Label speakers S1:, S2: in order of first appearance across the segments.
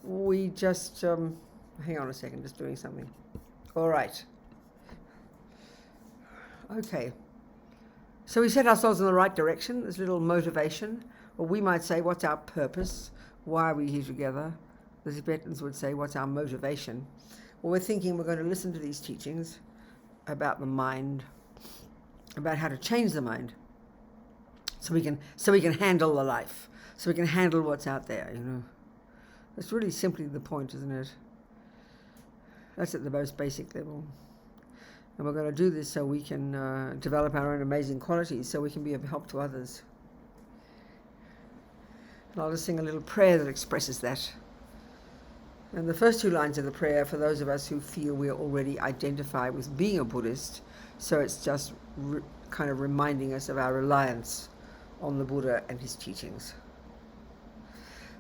S1: we just, hang on a second, just doing something. All right. Okay. So we set ourselves in the right direction. There's a little motivation. Or we might say, what's our purpose? Why are we here together? The Tibetans would say, what's our motivation? Well, we're thinking we're going to listen to these teachings about the mind, about how to change the mind, so we can handle the life, so we can handle what's out there. That's really simply the point, isn't it? That's at the most basic level. And we're going to do this so we can develop our own amazing qualities, so we can be of help to others. And I'll just sing a little prayer that expresses that. And the first two lines of the prayer, for those of us who feel we already identify with being a Buddhist, so it's just kind of reminding us of our reliance on the Buddha and his teachings.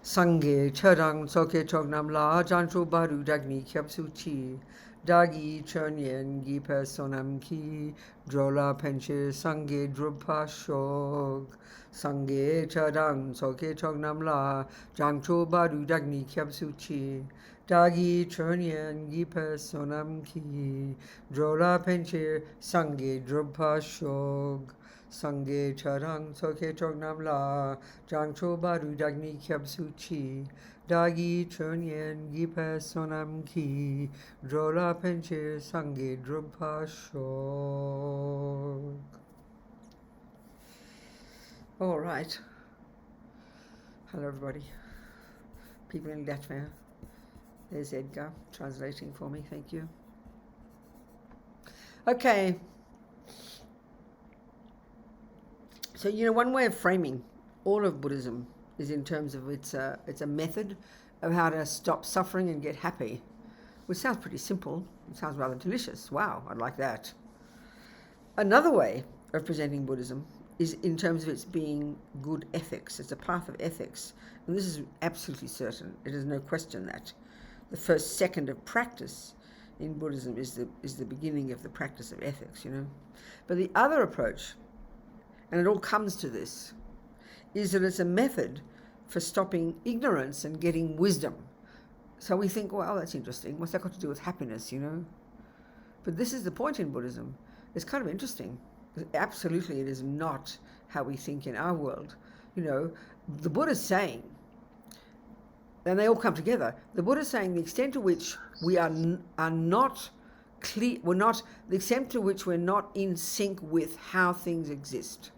S1: Sangye chadang soke chognam la jancho baru dagni kyapsu chi dagi chernyen gi personam ki drola penche sangye drupa shog sangye chadang soke chognam la jancho baru dagni kyapsu chi dagi chernyen gi personam ki drola penche sangye drupa shog Sangye charang soke chognam la jangcho baru dagni kyabsu chi dagi chernyen gipa sonam ki drola penche sangye drupa shog. All right. Hello everybody. People in Latvia. There's Edgar translating for me. Thank you. Okay. So, one way of framing all of Buddhism is in terms of it's a method of how to stop suffering and get happy, which sounds pretty simple. It sounds rather delicious. Wow, I'd like that. Another way of presenting Buddhism is in terms of its being good ethics. It's a path of ethics. And this is absolutely certain. It is no question that the first second of practice in Buddhism is the beginning of the practice of ethics, But the other approach, and it all comes to this, is that it's a method for stopping ignorance and getting wisdom. So we think, well, that's interesting. What's that got to do with happiness, But this is the point in Buddhism. It's kind of interesting. Absolutely, it is not how we think in our world. The Buddha's saying, and they all come together, the Buddha's saying the extent to which we are not clear, the extent to which we're not in sync with how things exist.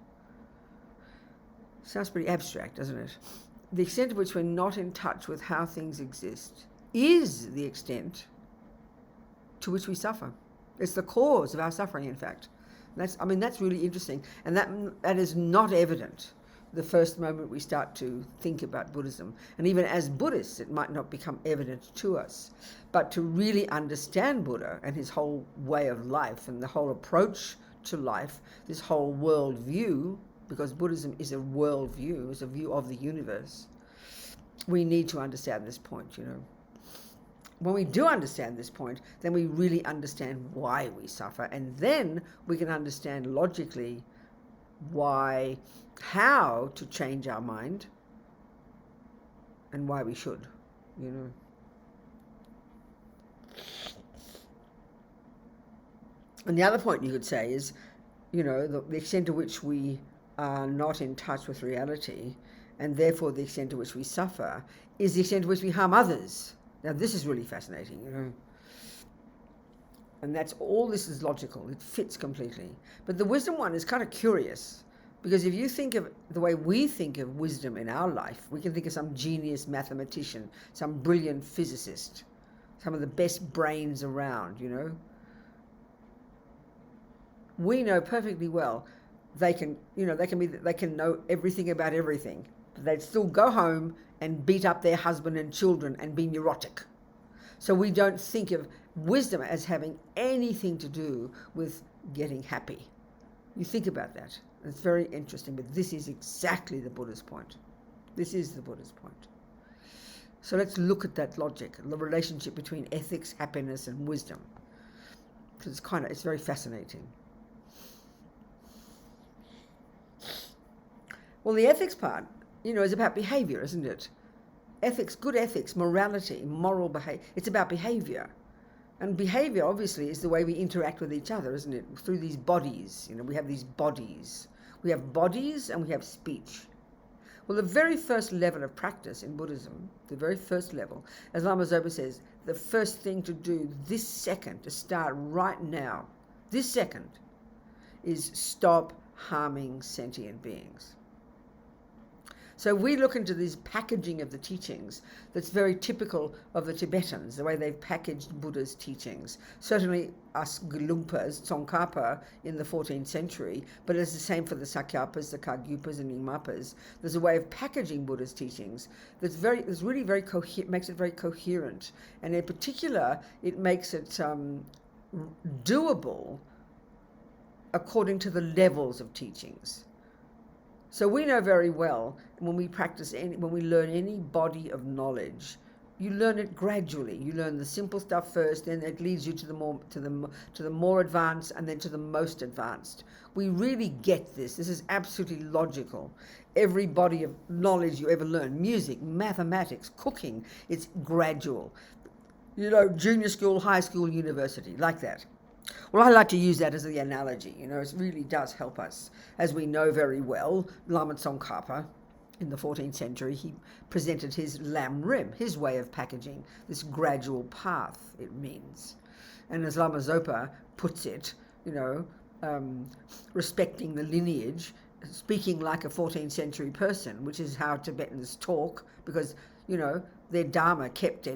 S1: Sounds pretty abstract, doesn't it? The extent to which we're not in touch with how things exist is the extent to which we suffer. It's the cause of our suffering, in fact. That's really interesting. And that is not evident the first moment we start to think about Buddhism. And even as Buddhists, it might not become evident to us. But to really understand Buddha and his whole way of life and the whole approach to life, this whole world view, because Buddhism is a worldview, it's a view of the universe, we need to understand this point, When we do understand this point, then we really understand why we suffer, and then we can understand logically how to change our mind, and why we should, And the other point you could say is, the extent to which we are not in touch with reality, and therefore the extent to which we suffer, is the extent to which we harm others. Now this is really fascinating, And this is logical. It fits completely. But the wisdom one is kind of curious, because if you think of the way we think of wisdom in our life, we can think of some genius mathematician, some brilliant physicist, some of the best brains around, We know perfectly well they can know everything about everything, but they'd still go home and beat up their husband and children and be neurotic. So we don't think of wisdom as having anything to do with getting happy. You think about that. It's very interesting, but this is exactly the Buddha's point. This is the Buddha's point. So let's look at that logic, the relationship between ethics, happiness, and wisdom. Because it's very fascinating. Well, the ethics part, is about behavior, isn't it? ethics, good ethics, morality, moral behavior. It's about behavior. And behavior, obviously, is the way we interact with each other, isn't it? Through these bodies. We have these bodies. We have bodies and we have speech. Well, the very first level of practice in Buddhism, the very first level, as Lama Zopa says, the first thing to do this second, to start right now, this second, is stop harming sentient beings. So we look into this packaging of the teachings that's very typical of the Tibetans, the way they've packaged Buddha's teachings. Certainly us Gelugpas, Tsongkhapa in the 14th century, but it's the same for the Sakyapas, the Kagyupas and Nyingmapas. There's a way of packaging Buddha's teachings makes it very coherent. And in particular, it makes it doable according to the levels of teachings. So we know very well when we when we learn any body of knowledge, you learn it gradually. You learn the simple stuff first, then it leads you to the more advanced, and then to the most advanced. We really get this. This is absolutely logical. Every body of knowledge you ever learn, music, mathematics, cooking, it's gradual. Junior school, high school, university, like that. Well, I like to use that as the analogy. It really does help us. As we know very well, Lama Tsongkhapa, in the 14th century, he presented his Lam Rim, his way of packaging, this gradual path it means. And as Lama Zopa puts it, respecting the lineage, speaking like a 14th century person, which is how Tibetans talk, because, their Dharma kept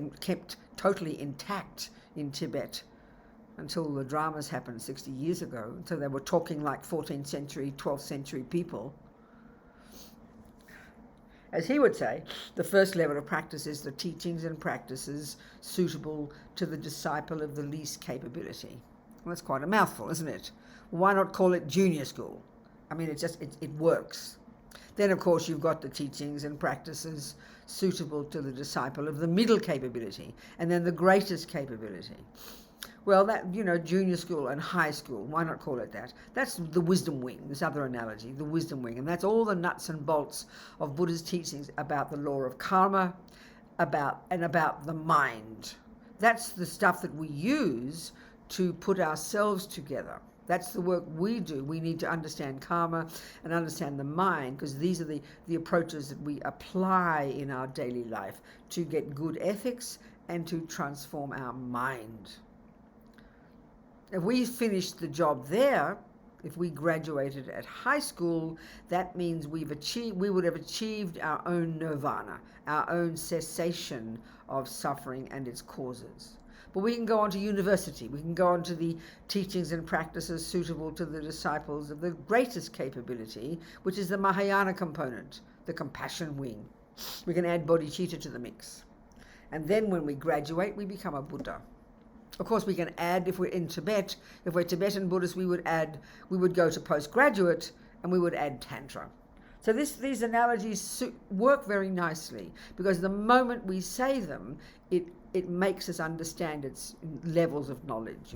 S1: totally intact in Tibet until the dramas happened 60 years ago. So they were talking like 14th century, 12th century people. As he would say, the first level of practice is the teachings and practices suitable to the disciple of the least capability. Well, that's quite a mouthful, isn't it? Why not call it junior school? I mean, it works. Then, of course, you've got the teachings and practices suitable to the disciple of the middle capability, and then the greatest capability. Well, that, junior school and high school, why not call it that? That's the wisdom wing, this other analogy, the wisdom wing. And that's all the nuts and bolts of Buddha's teachings about the law of karma, about the mind. That's the stuff that we use to put ourselves together. That's the work we do. We need to understand karma and understand the mind, because these are the approaches that we apply in our daily life to get good ethics and to transform our mind. If we finished the job there, if we graduated at high school, that means we would have achieved our own nirvana, our own cessation of suffering and its causes. But we can go on to university. We can go on to the teachings and practices suitable to the disciples of the greatest capability, which is the Mahayana component, the compassion wing. We can add bodhicitta to the mix. And then when we graduate, we become a Buddha. Of course, we can add, if we're in Tibet, if we're Tibetan Buddhists, we would go to postgraduate and we would add Tantra. So these analogies work very nicely, because the moment we say them, it makes us understand its levels of knowledge,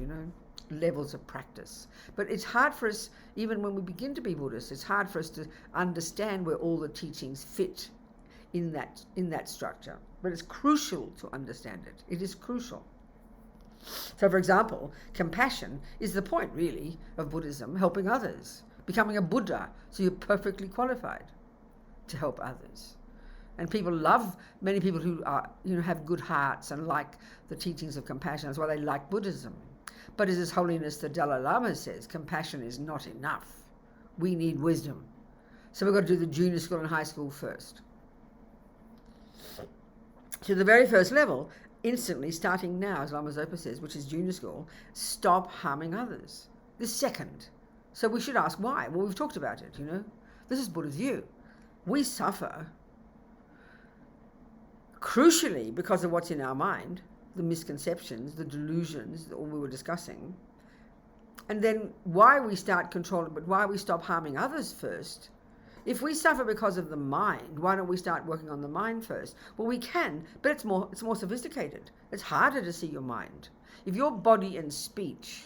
S1: levels of practice. But it's hard for us, even when we begin to be Buddhists, it's hard for us to understand where all the teachings fit in that structure. But it's crucial to understand it. It is crucial. So, for example, compassion is the point, really, of Buddhism, helping others, becoming a Buddha, so you're perfectly qualified to help others. And many people who are, have good hearts and like the teachings of compassion. That's why they like Buddhism. But as His Holiness the Dalai Lama says, compassion is not enough. We need wisdom. So we've got to do the junior school and high school first. So the very first level, instantly, starting now, as Lama Zopa says, which is junior school, stop harming others. The second. So we should ask why. Well, we've talked about it, This is Buddha's view. We suffer, crucially, because of what's in our mind, the misconceptions, the delusions that we were discussing. And then why we start controlling, but why we stop harming others first. If we suffer because of the mind, why don't we start working on the mind first? Well, we can, but it's more sophisticated. It's harder to see your mind. If your body and speech,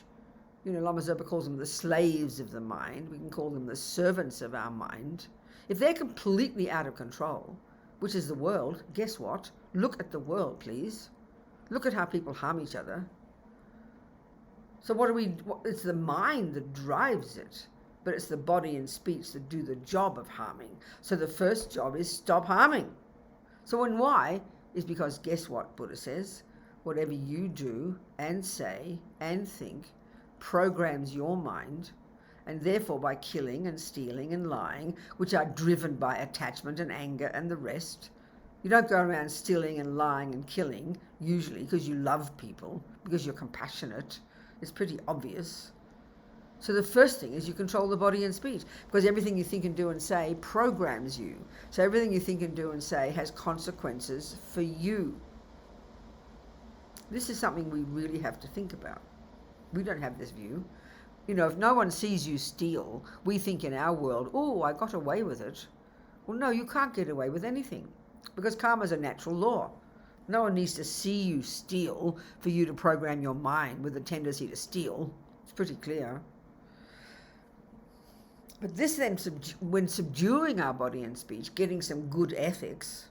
S1: Lama Zopa calls them the slaves of the mind, we can call them the servants of our mind. If they're completely out of control, which is the world, guess what? Look at the world, please. Look at how people harm each other. So it's the mind that drives it, but it's the body and speech that do the job of harming. So the first job is stop harming. So and why is because guess what Buddha says? Whatever you do and say and think programs your mind, and therefore by killing and stealing and lying, which are driven by attachment and anger and the rest. You don't go around stealing and lying and killing, usually because you love people, because you're compassionate. It's pretty obvious. So the first thing is you control the body and speech, because everything you think and do and say programs you. So everything you think and do and say has consequences for you. This is something we really have to think about. We don't have this view. You know, if no one sees you steal, we think in our world, oh, I got away with it. Well, no, you can't get away with anything, because karma is a natural law. No one needs to see you steal for you to program your mind with a tendency to steal. It's pretty clear. But this then, when subduing our body and speech, getting some good ethics,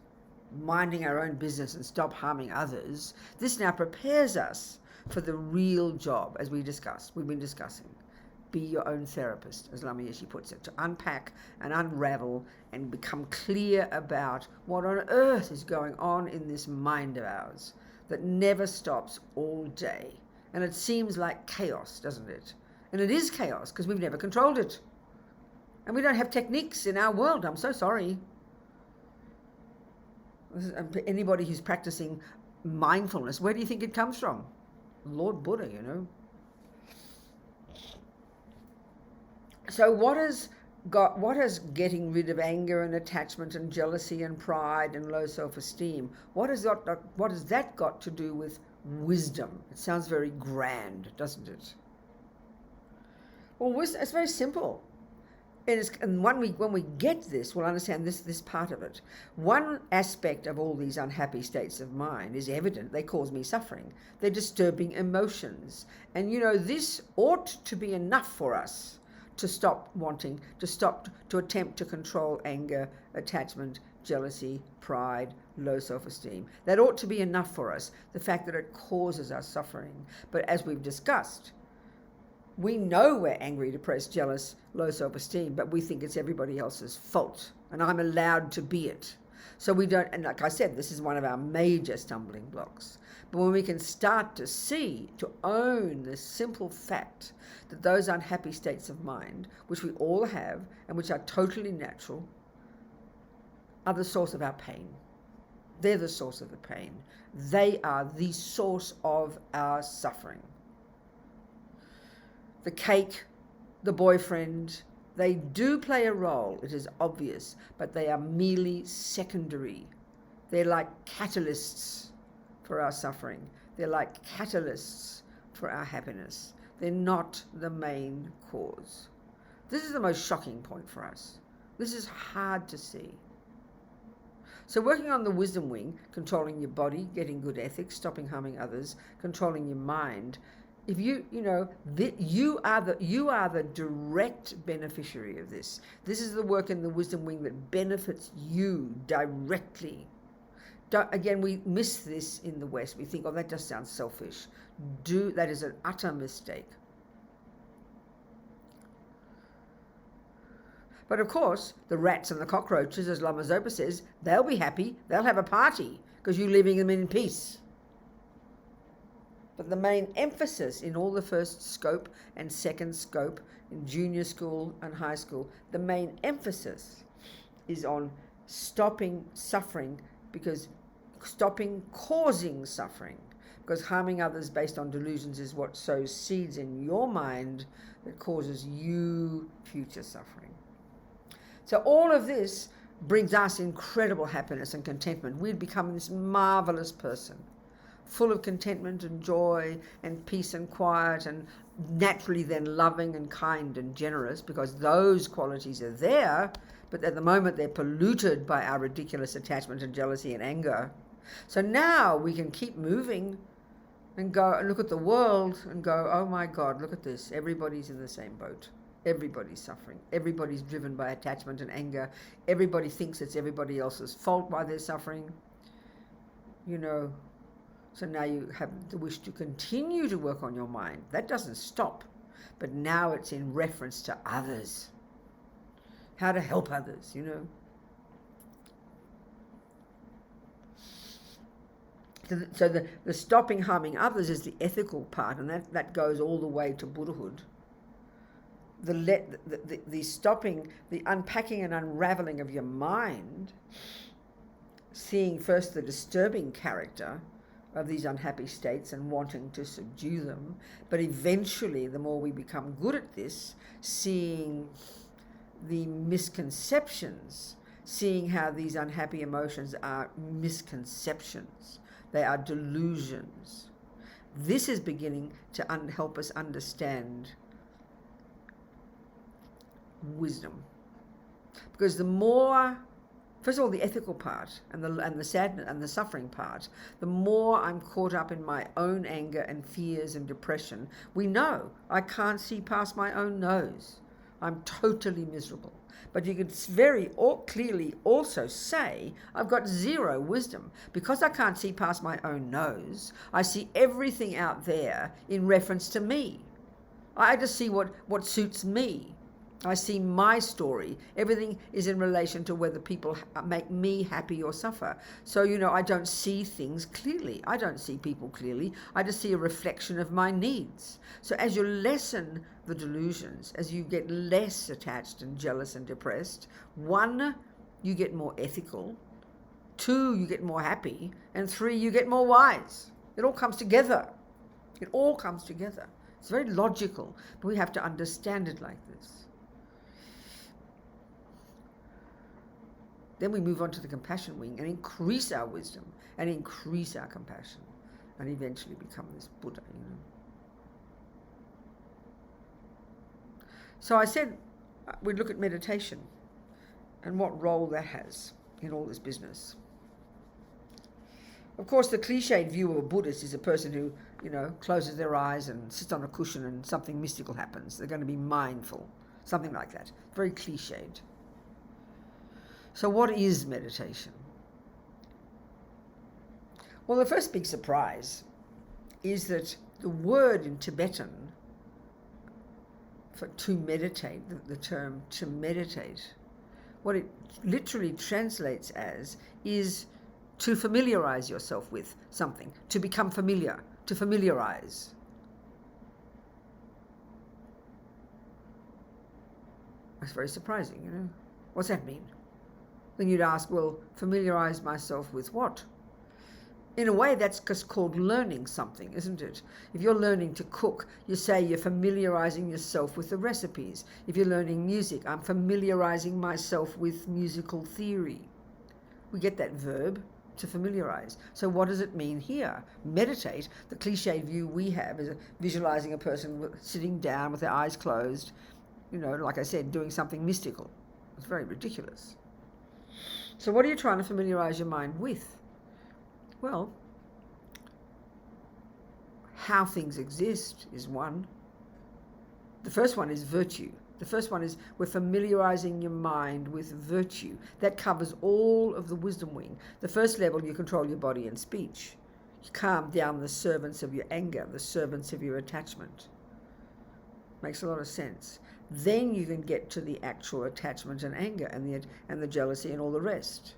S1: minding our own business and stop harming others, this now prepares us for the real job, as we've been discussing. Be your own therapist, as Lama Yeshin puts it, to unpack and unravel and become clear about what on earth is going on in this mind of ours that never stops all day. And it seems like chaos, doesn't it? And it is chaos because we've never controlled it. And we don't have techniques in our world. I'm so sorry. Anybody who's practicing mindfulness, where do you think it comes from? Lord Buddha, you know. So what has getting rid of anger and attachment and jealousy and pride and low self-esteem, what has that got to do with wisdom? It sounds very grand, doesn't it? Well, wisdom, it's very simple. And when we get this, we'll understand this part of it. One aspect of all these unhappy states of mind is evident. They cause me suffering. They're disturbing emotions. And, you know, this ought to be enough for us to stop wanting, to attempt to control anger, attachment, jealousy, pride, low self-esteem. That ought to be enough for us, the fact that it causes us suffering. But as we've discussed, we know we're angry, depressed, jealous, low self-esteem, but we think it's everybody else's fault, and I'm allowed to be it. So we don't, and like I said, this is one of our major stumbling blocks. But when we can start to see, to own the simple fact that those unhappy states of mind, which we all have and which are totally natural, are the source of our pain. They're the source of the pain. They are the source of our suffering. The cake, the boyfriend, they do play a role, it is obvious, but they are merely secondary. They're like catalysts for our suffering. They're like catalysts for our happiness. They're not the main cause. This is the most shocking point for us. This is hard to see. So working on the wisdom wing, controlling your body, getting good ethics, stopping harming others, controlling your mind, if you are the direct beneficiary of this. This is the work in the wisdom wing that benefits you directly. Again, we miss this in the West. We think, oh, that just sounds selfish. That is an utter mistake. But of course, the rats and the cockroaches, as Lama Zopa says, they'll be happy. They'll have a party because you're leaving them in peace. But the main emphasis in all the first scope and second scope in junior school and high school, the main emphasis is on stopping suffering, because stopping causing suffering, because harming others based on delusions is what sows seeds in your mind that causes you future suffering. So all of this brings us incredible happiness and contentment. We'd become this marvelous person, full of contentment and joy and peace and quiet, and naturally then loving and kind and generous, because those qualities are there, but at the moment they're polluted by our ridiculous attachment and jealousy and anger. So now we can keep moving and go and look at the world and go, oh my God, look at this. Everybody's in the same boat. Everybody's suffering. Everybody's driven by attachment and anger. Everybody thinks it's everybody else's fault why they're suffering. So now you have the wish to continue to work on your mind. That doesn't stop, but now it's in reference to others. How to help others, So the stopping harming others is the ethical part, and that goes all the way to Buddhahood. The stopping, the unpacking and unraveling of your mind, seeing first the disturbing character of these unhappy states and wanting to subdue them, but eventually, the more we become good at this, seeing the misconceptions, seeing how these unhappy emotions are misconceptions. They are delusions. This is beginning to help us understand wisdom. Because the more, first of all, the ethical part and the sadness and the suffering part, the more I'm caught up in my own anger and fears and depression, we know I can't see past my own nose. I'm totally miserable. But you could very clearly also say, I've got zero wisdom. Because I can't see past my own nose, I see everything out there in reference to me. I just see what suits me. I see my story. Everything is in relation to whether people make me happy or suffer. So, I don't see things clearly. I don't see people clearly. I just see a reflection of my needs. So as you lessen the delusions, as you get less attached and jealous and depressed, 1, you get more ethical. 2, you get more happy. And 3, you get more wise. It all comes together. It all comes together. It's very logical, but we have to understand it like this. Then we move on to the compassion wing and increase our wisdom and increase our compassion and eventually become this Buddha, So I said we'd look at meditation and what role that has in all this business. Of course, the cliched view of a Buddhist is a person who, closes their eyes and sits on a cushion and something mystical happens. They're going to be mindful, something like that. Very cliched. So what is meditation? Well, the first big surprise is that the word in Tibetan for to meditate, the term to meditate, what it literally translates as is to familiarize yourself with something, to become familiar, to familiarize. That's very surprising, What's that mean? Then you'd ask, well, familiarize myself with what? In a way, that's just called learning something, isn't it? If you're learning to cook, you say you're familiarizing yourself with the recipes. If you're learning music, I'm familiarizing myself with musical theory. We get that verb, to familiarize. So what does it mean here? Meditate, the cliched view we have is visualizing a person sitting down with their eyes closed, like I said, doing something mystical. It's very ridiculous. So what are you trying to familiarize your mind with? Well, how things exist is one. The first one is virtue. The first one is we're familiarizing your mind with virtue. That covers all of the wisdom wing. The first level, you control your body and speech. You calm down the servants of your anger, the servants of your attachment. Makes a lot of sense. Then you can get to the actual attachment and anger and the jealousy and all the rest.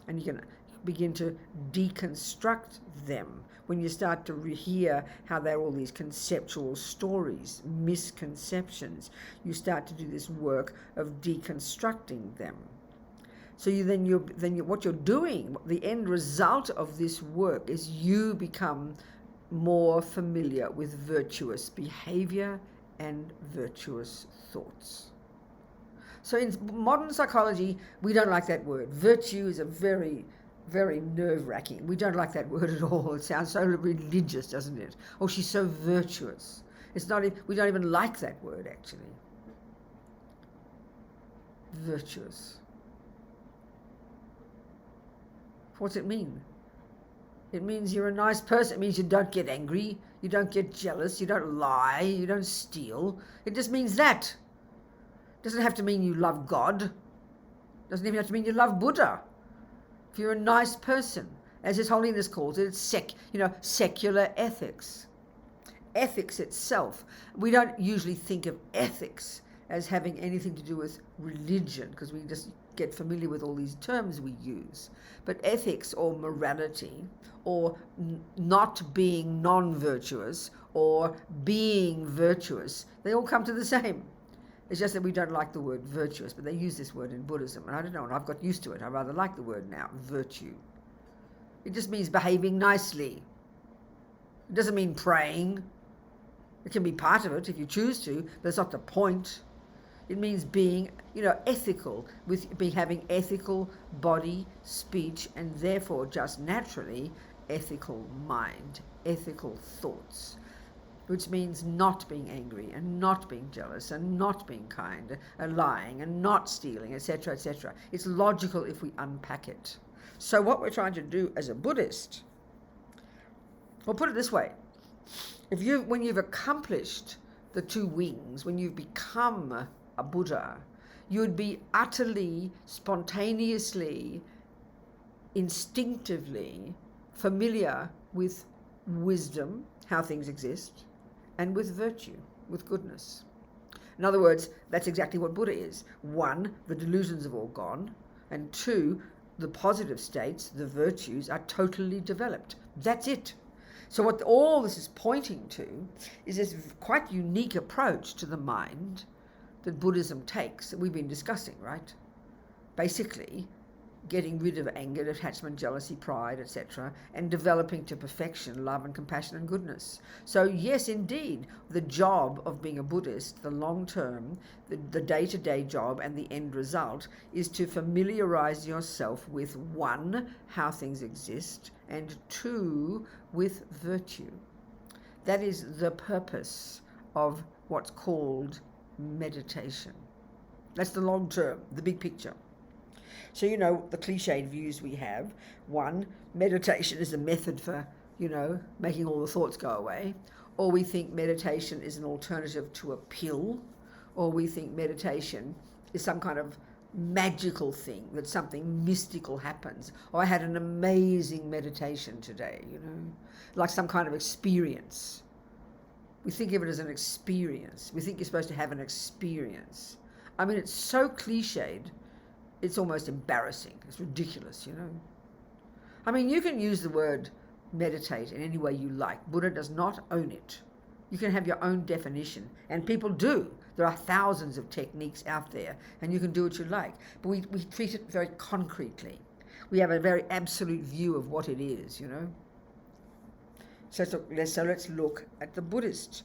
S1: And you can begin to deconstruct them when you start to hear how they're all these conceptual stories, misconceptions. You start to do this work of deconstructing them. So what you're doing, the end result of this work is you become more familiar with virtuous behavior and virtuous thoughts. So in modern psychology, we don't like that word. Virtue is a very, very nerve-wracking. We don't like that word at all. It sounds so religious, doesn't it? Oh, she's so virtuous. We don't even like that word, actually. Virtuous. What's it mean? It means you're a nice person. It means you don't get angry, you don't get jealous, you don't lie, you don't steal. It just means that. Doesn't have to mean you love God. Doesn't even have to mean you love Buddha. If you're a nice person, as His Holiness calls it, it's secular ethics. Ethics itself, we don't usually think of ethics as having anything to do with religion, because we just get familiar with all these terms we use. But ethics, or morality, or not being non-virtuous, or being virtuous, they all come to the same. It's just that we don't like the word virtuous, but they use this word in Buddhism, and I don't know, and I've got used to it. I rather like the word now, virtue. It just means behaving nicely. It doesn't mean praying. It can be part of it if you choose to, but it's not the point. It means being, ethical, having ethical body, speech, and therefore just naturally ethical mind, ethical thoughts, which means not being angry and not being jealous and not being kind and lying and not stealing, etc., etc. It's logical if we unpack it. So what we're trying to do as a Buddhist, well, put it this way, when you've accomplished the two wings, when you've become a Buddha, you'd be utterly, spontaneously, instinctively familiar with wisdom, how things exist, and with virtue, with goodness. In other words, that's exactly what Buddha is. 1, the delusions have all gone, and 2, the positive states, the virtues, are totally developed. That's it. So what all this is pointing to is this quite unique approach to the mind that Buddhism takes, that we've been discussing, right? Basically, getting rid of anger, attachment, jealousy, pride, etc., and developing to perfection love and compassion and goodness. So yes, indeed, the job of being a Buddhist, the long term, the day-to-day job and the end result is to familiarize yourself with 1, how things exist, and 2, with virtue. That is the purpose of what's called meditation. That's the long term, the big picture. So, the cliched views we have. 1, meditation is a method for, making all the thoughts go away. Or we think meditation is an alternative to a pill. Or we think meditation is some kind of magical thing, that something mystical happens. Or I had an amazing meditation today, like some kind of experience. We think of it as an experience. We think you're supposed to have an experience. I mean, it's so cliched, it's almost embarrassing. It's ridiculous, I mean, you can use the word meditate in any way you like. Buddha does not own it. You can have your own definition, and people do. There are thousands of techniques out there, and you can do what you like. But we treat it very concretely. We have a very absolute view of what it is, So let's look at the Buddhist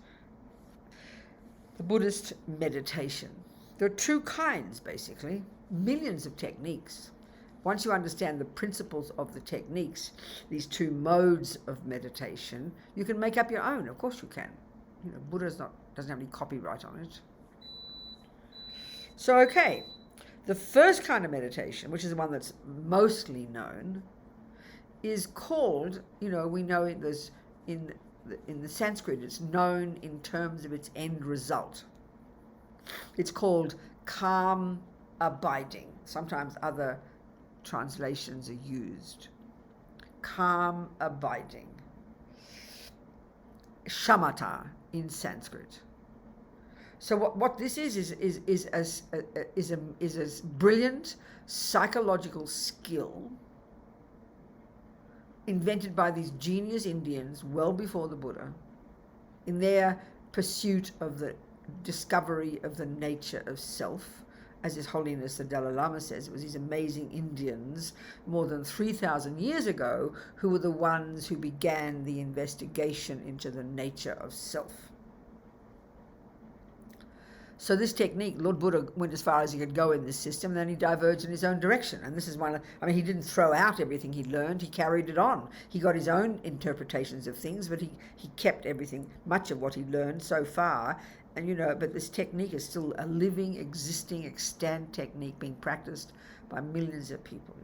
S1: meditation. There are 2 kinds, basically. Millions of techniques. Once you understand the principles of the techniques, these 2 modes of meditation, you can make up your own. Of course you can. Buddha doesn't have any copyright on it. So, okay, the first kind of meditation, which is the one that's mostly known, is called, we know there's in the Sanskrit, it's known in terms of its end result. It's called calm abiding. Sometimes other translations are used. Calm abiding. Shamatha in Sanskrit. So what this is a brilliant psychological skill invented by these genius Indians well before the Buddha in their pursuit of the discovery of the nature of self. As His Holiness the Dalai Lama says, it was these amazing Indians more than 3,000 years ago who were the ones who began the investigation into the nature of self. So this technique, Lord Buddha went as far as he could go in this system, and then he diverged in his own direction. And this is he didn't throw out everything he'd learned, he carried it on. He got his own interpretations of things, but he kept everything, much of what he learned so far. And but this technique is still a living, existing, extant technique being practiced by millions of people.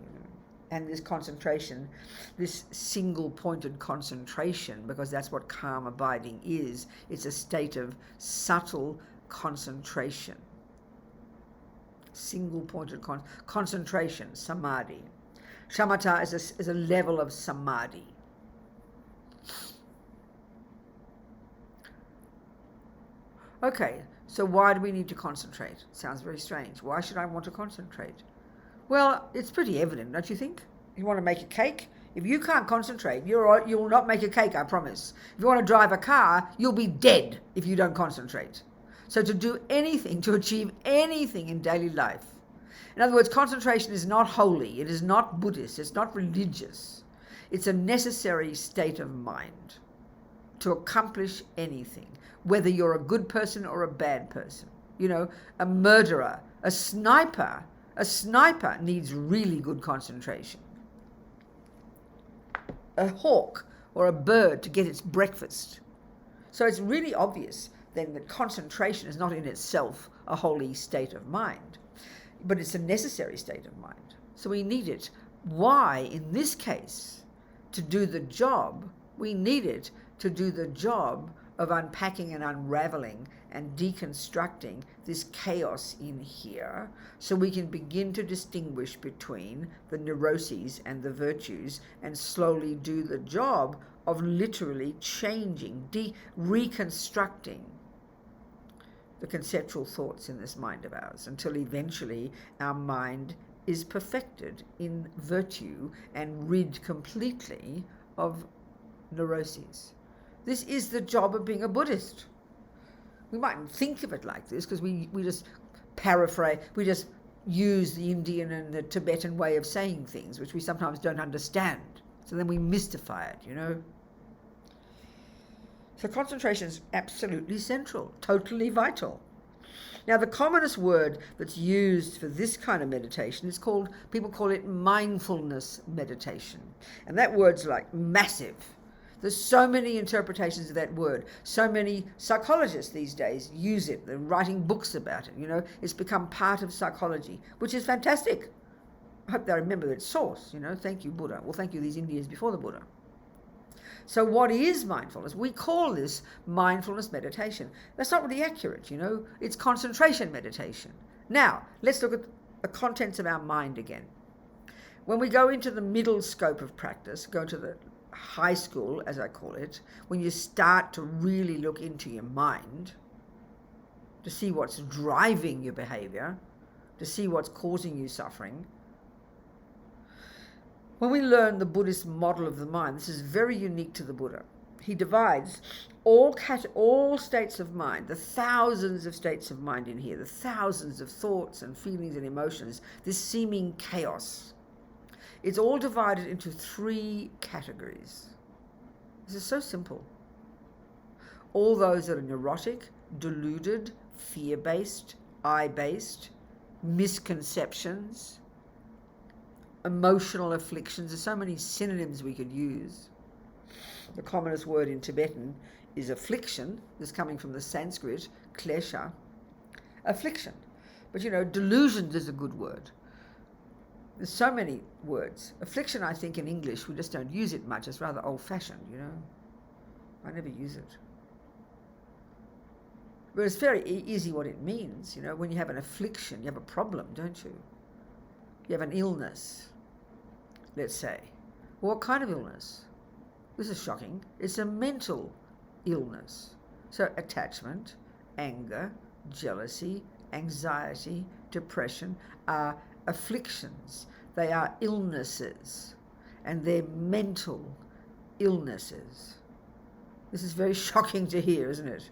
S1: And this concentration, this single-pointed concentration, because that's what calm abiding is. It's a state of subtle concentration. single-pointed concentration, samadhi. Shamatha is a level of samadhi. Okay, so why do we need to concentrate? Sounds very strange. Why should I want to concentrate? Well, it's pretty evident, don't you think? You want to make a cake? If you can't concentrate, you'll not make a cake, I promise. If you want to drive a car, you'll be dead if you don't concentrate. So to do anything, to achieve anything in daily life, in other words, concentration is not holy, it is not Buddhist, it's not religious. It's a necessary state of mind to accomplish anything, whether you're a good person or a bad person. You know, a murderer, a sniper needs really good concentration. A hawk or a bird to get its breakfast. So it's really obvious then that concentration is not in itself a holy state of mind, but it's a necessary state of mind. So we need it. Why? In this case, to do the job, we need it to do the job of unpacking and unraveling and deconstructing this chaos in here, so we can begin to distinguish between the neuroses and the virtues and slowly do the job of literally changing, reconstructing the conceptual thoughts in this mind of ours, until eventually our mind is perfected in virtue and rid completely of neuroses. This is the job of being a Buddhist. We mightn't think of it like this because we just paraphrase, we just use the Indian and the Tibetan way of saying things, which we sometimes don't understand. So then we mystify it, you know. So concentration is absolutely central, totally vital. Now, the commonest word that's used for this kind of meditation is people call it mindfulness meditation. And that word's like massive. There's so many interpretations of that word. So many psychologists these days use it. They're writing books about it, you know. It's become part of psychology, which is fantastic. I hope they remember its source, you know. Thank you, Buddha. Well, thank you these Indians before the Buddha. So what is mindfulness? We call this mindfulness meditation. That's not really accurate, you know. It's concentration meditation. Now, let's look at the contents of our mind again. When we go into the middle scope of practice, go to the high school, as I call it, when you start to really look into your mind, to see what's driving your behavior, to see what's causing you suffering. When we learn the Buddhist model of the mind, this is very unique to the Buddha. He divides all states of mind, the thousands of states of mind in here, the thousands of thoughts and feelings and emotions, this seeming chaos. It's all divided into 3 categories. This is so simple. All those that are neurotic, deluded, fear-based, I-based, misconceptions, emotional afflictions. There's so many synonyms we could use. The commonest word in Tibetan is affliction. This is coming from the Sanskrit, klesha, affliction. But you know, delusions is a good word. There's so many words. Affliction, I think, in English, we just don't use it much. It's rather old-fashioned, you know. I never use it. But it's very easy what it means, you know. When you have an affliction, you have a problem, don't you? You have an illness, let's say. Well, what kind of illness? This is shocking. It's a mental illness. So attachment, anger, jealousy, anxiety, depression are afflictions. They are illnesses, and they're mental illnesses. This is very shocking to hear, isn't it?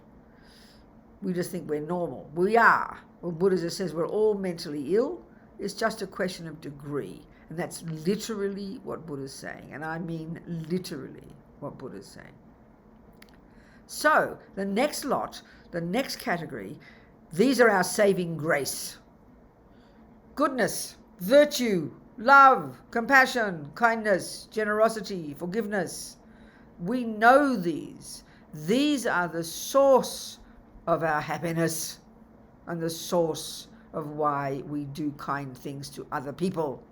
S1: We just think we're normal. We are. Well, Buddha just says we're all mentally ill. It's just a question of degree. And that's literally what Buddha's saying. And I mean literally what Buddha's saying. So, the next lot, the next category, these are our saving grace. Goodness, virtue, love, compassion, kindness, generosity, forgiveness. We know these. These are the source of our happiness and the source of why we do kind things to other people.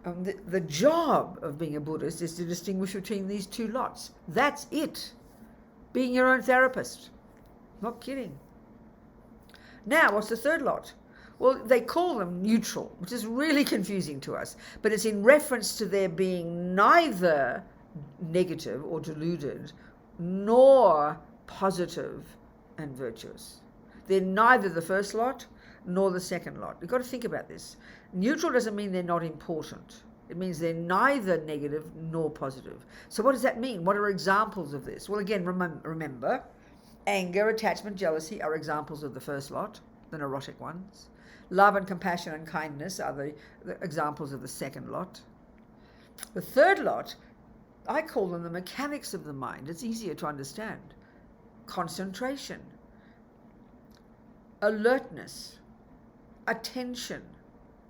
S1: The job of being a Buddhist is to distinguish between these 2 lots. That's it. Being your own therapist. Not kidding. Now, what's the third lot? Well, they call them neutral, which is really confusing to us, but it's in reference to there being neither negative or deluded, nor positive and virtuous. They're neither the first lot nor the second lot. You've got to think about this. Neutral doesn't mean they're not important. It means they're neither negative nor positive. So what does that mean? What are examples of this? Well, again, remember, anger, attachment, jealousy are examples of the first lot, the neurotic ones. Love and compassion and kindness are the examples of the second lot. The third lot, I call them the mechanics of the mind. It's easier to understand. Concentration, alertness, attention,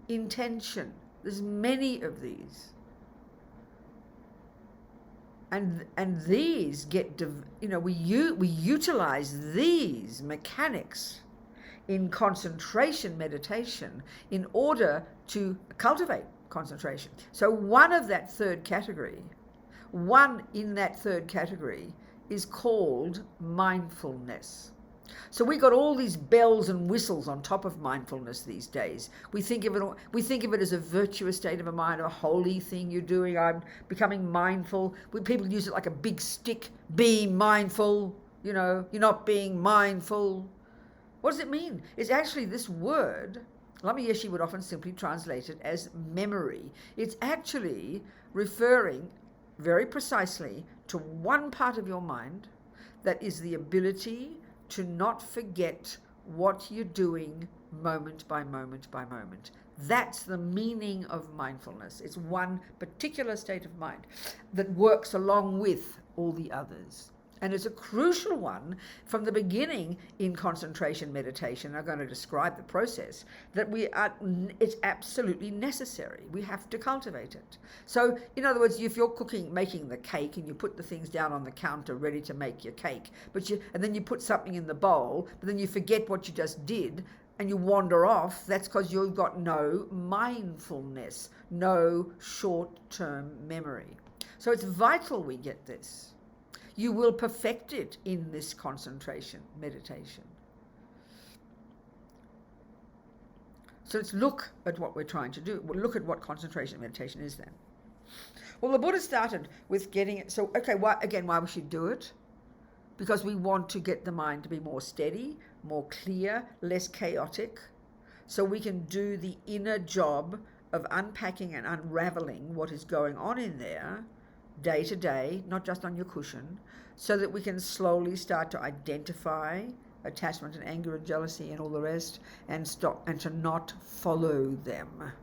S1: intention. There's many of these. And these get, we utilize these mechanics in concentration meditation in order to cultivate concentration. So one in that third category is called mindfulness. So we got all these bells and whistles on top of mindfulness these days. We think of it as a virtuous state of a mind, a holy thing you're doing. I'm becoming mindful. People use it like a big stick. Be mindful. You're not being mindful. What does it mean? It's actually this word. Lama Yeshin would often simply translate it as memory. It's actually referring very precisely to one part of your mind that is the ability to not forget what you're doing moment by moment by moment. That's the meaning of mindfulness. It's one particular state of mind that works along with all the others. And it's a crucial one from the beginning in concentration meditation. I'm going to describe the process that it's absolutely necessary. We have to cultivate it. So, in other words, if you're making the cake and you put the things down on the counter ready to make your cake, and then you put something in the bowl, but then you forget what you just did and you wander off, that's because you've got no mindfulness, no short-term memory. So it's vital we get this. You will perfect it in this concentration meditation. So let's look at what we're trying to do. We'll look at what concentration meditation is then. Well, the Buddha started with getting it. So, okay, why we should do it? Because we want to get the mind to be more steady, more clear, less chaotic, so we can do the inner job of unpacking and unraveling what is going on in there day to day, not just on your cushion, so that we can slowly start to identify attachment and anger and jealousy and all the rest, and stop and to not follow them,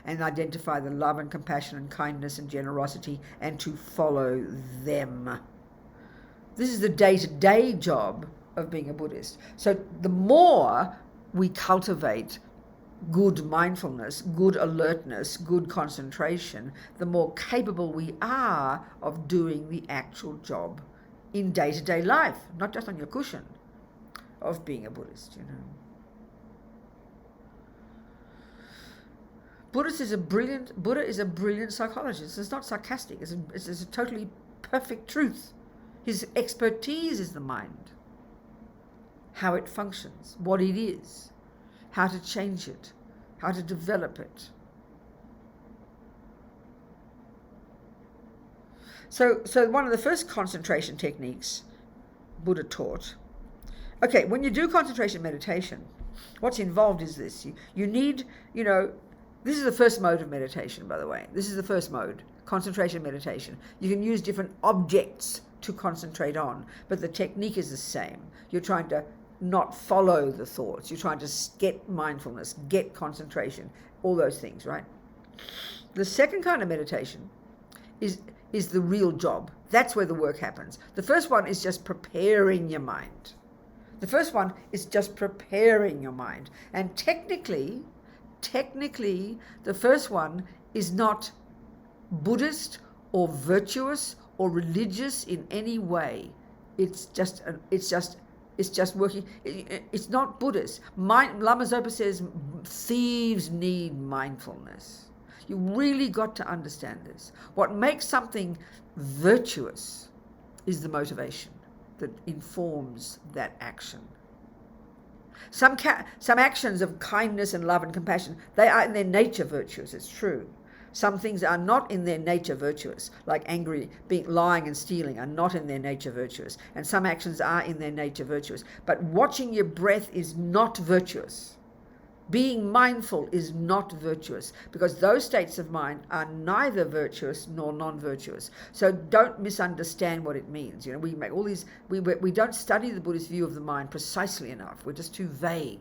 S1: and identify the love and compassion and kindness and generosity and to follow them. This is the day-to-day job of being a Buddhist. So the more we cultivate good mindfulness, good alertness, good concentration, the more capable we are of doing the actual job in day-to-day life, not just on your cushion, of being a Buddhist, Buddha is a brilliant psychologist. It's not sarcastic. It's a totally perfect truth. His expertise is the mind, how it functions, what it is, how to change it, how to develop it. So one of the first concentration techniques Buddha taught. Okay, when you do concentration meditation, what's involved is this. You need, this is the first mode of meditation, by the way. This is the first mode, concentration meditation. You can use different objects to concentrate on, but the technique is the same. You're trying to not follow the thoughts. You're trying to get mindfulness, get concentration, all those things, right? The second kind of meditation is the real job. That's where the work happens. The first one is just preparing your mind. And technically, the first one is not Buddhist or virtuous or religious in any way. It's just working. It's not Buddhist. Lama Zopa says thieves need mindfulness. You really got to understand this. What makes something virtuous is the motivation that informs that action. Some actions of kindness and love and compassion, they are in their nature virtuous, it's true. Some things are not in their nature virtuous, like lying and stealing are not in their nature virtuous. And some actions are in their nature virtuous. But watching your breath is not virtuous. Being mindful is not virtuous, because those states of mind are neither virtuous nor non-virtuous. So don't misunderstand what it means. We make all these, we don't study the Buddhist view of the mind precisely enough. We're just too vague,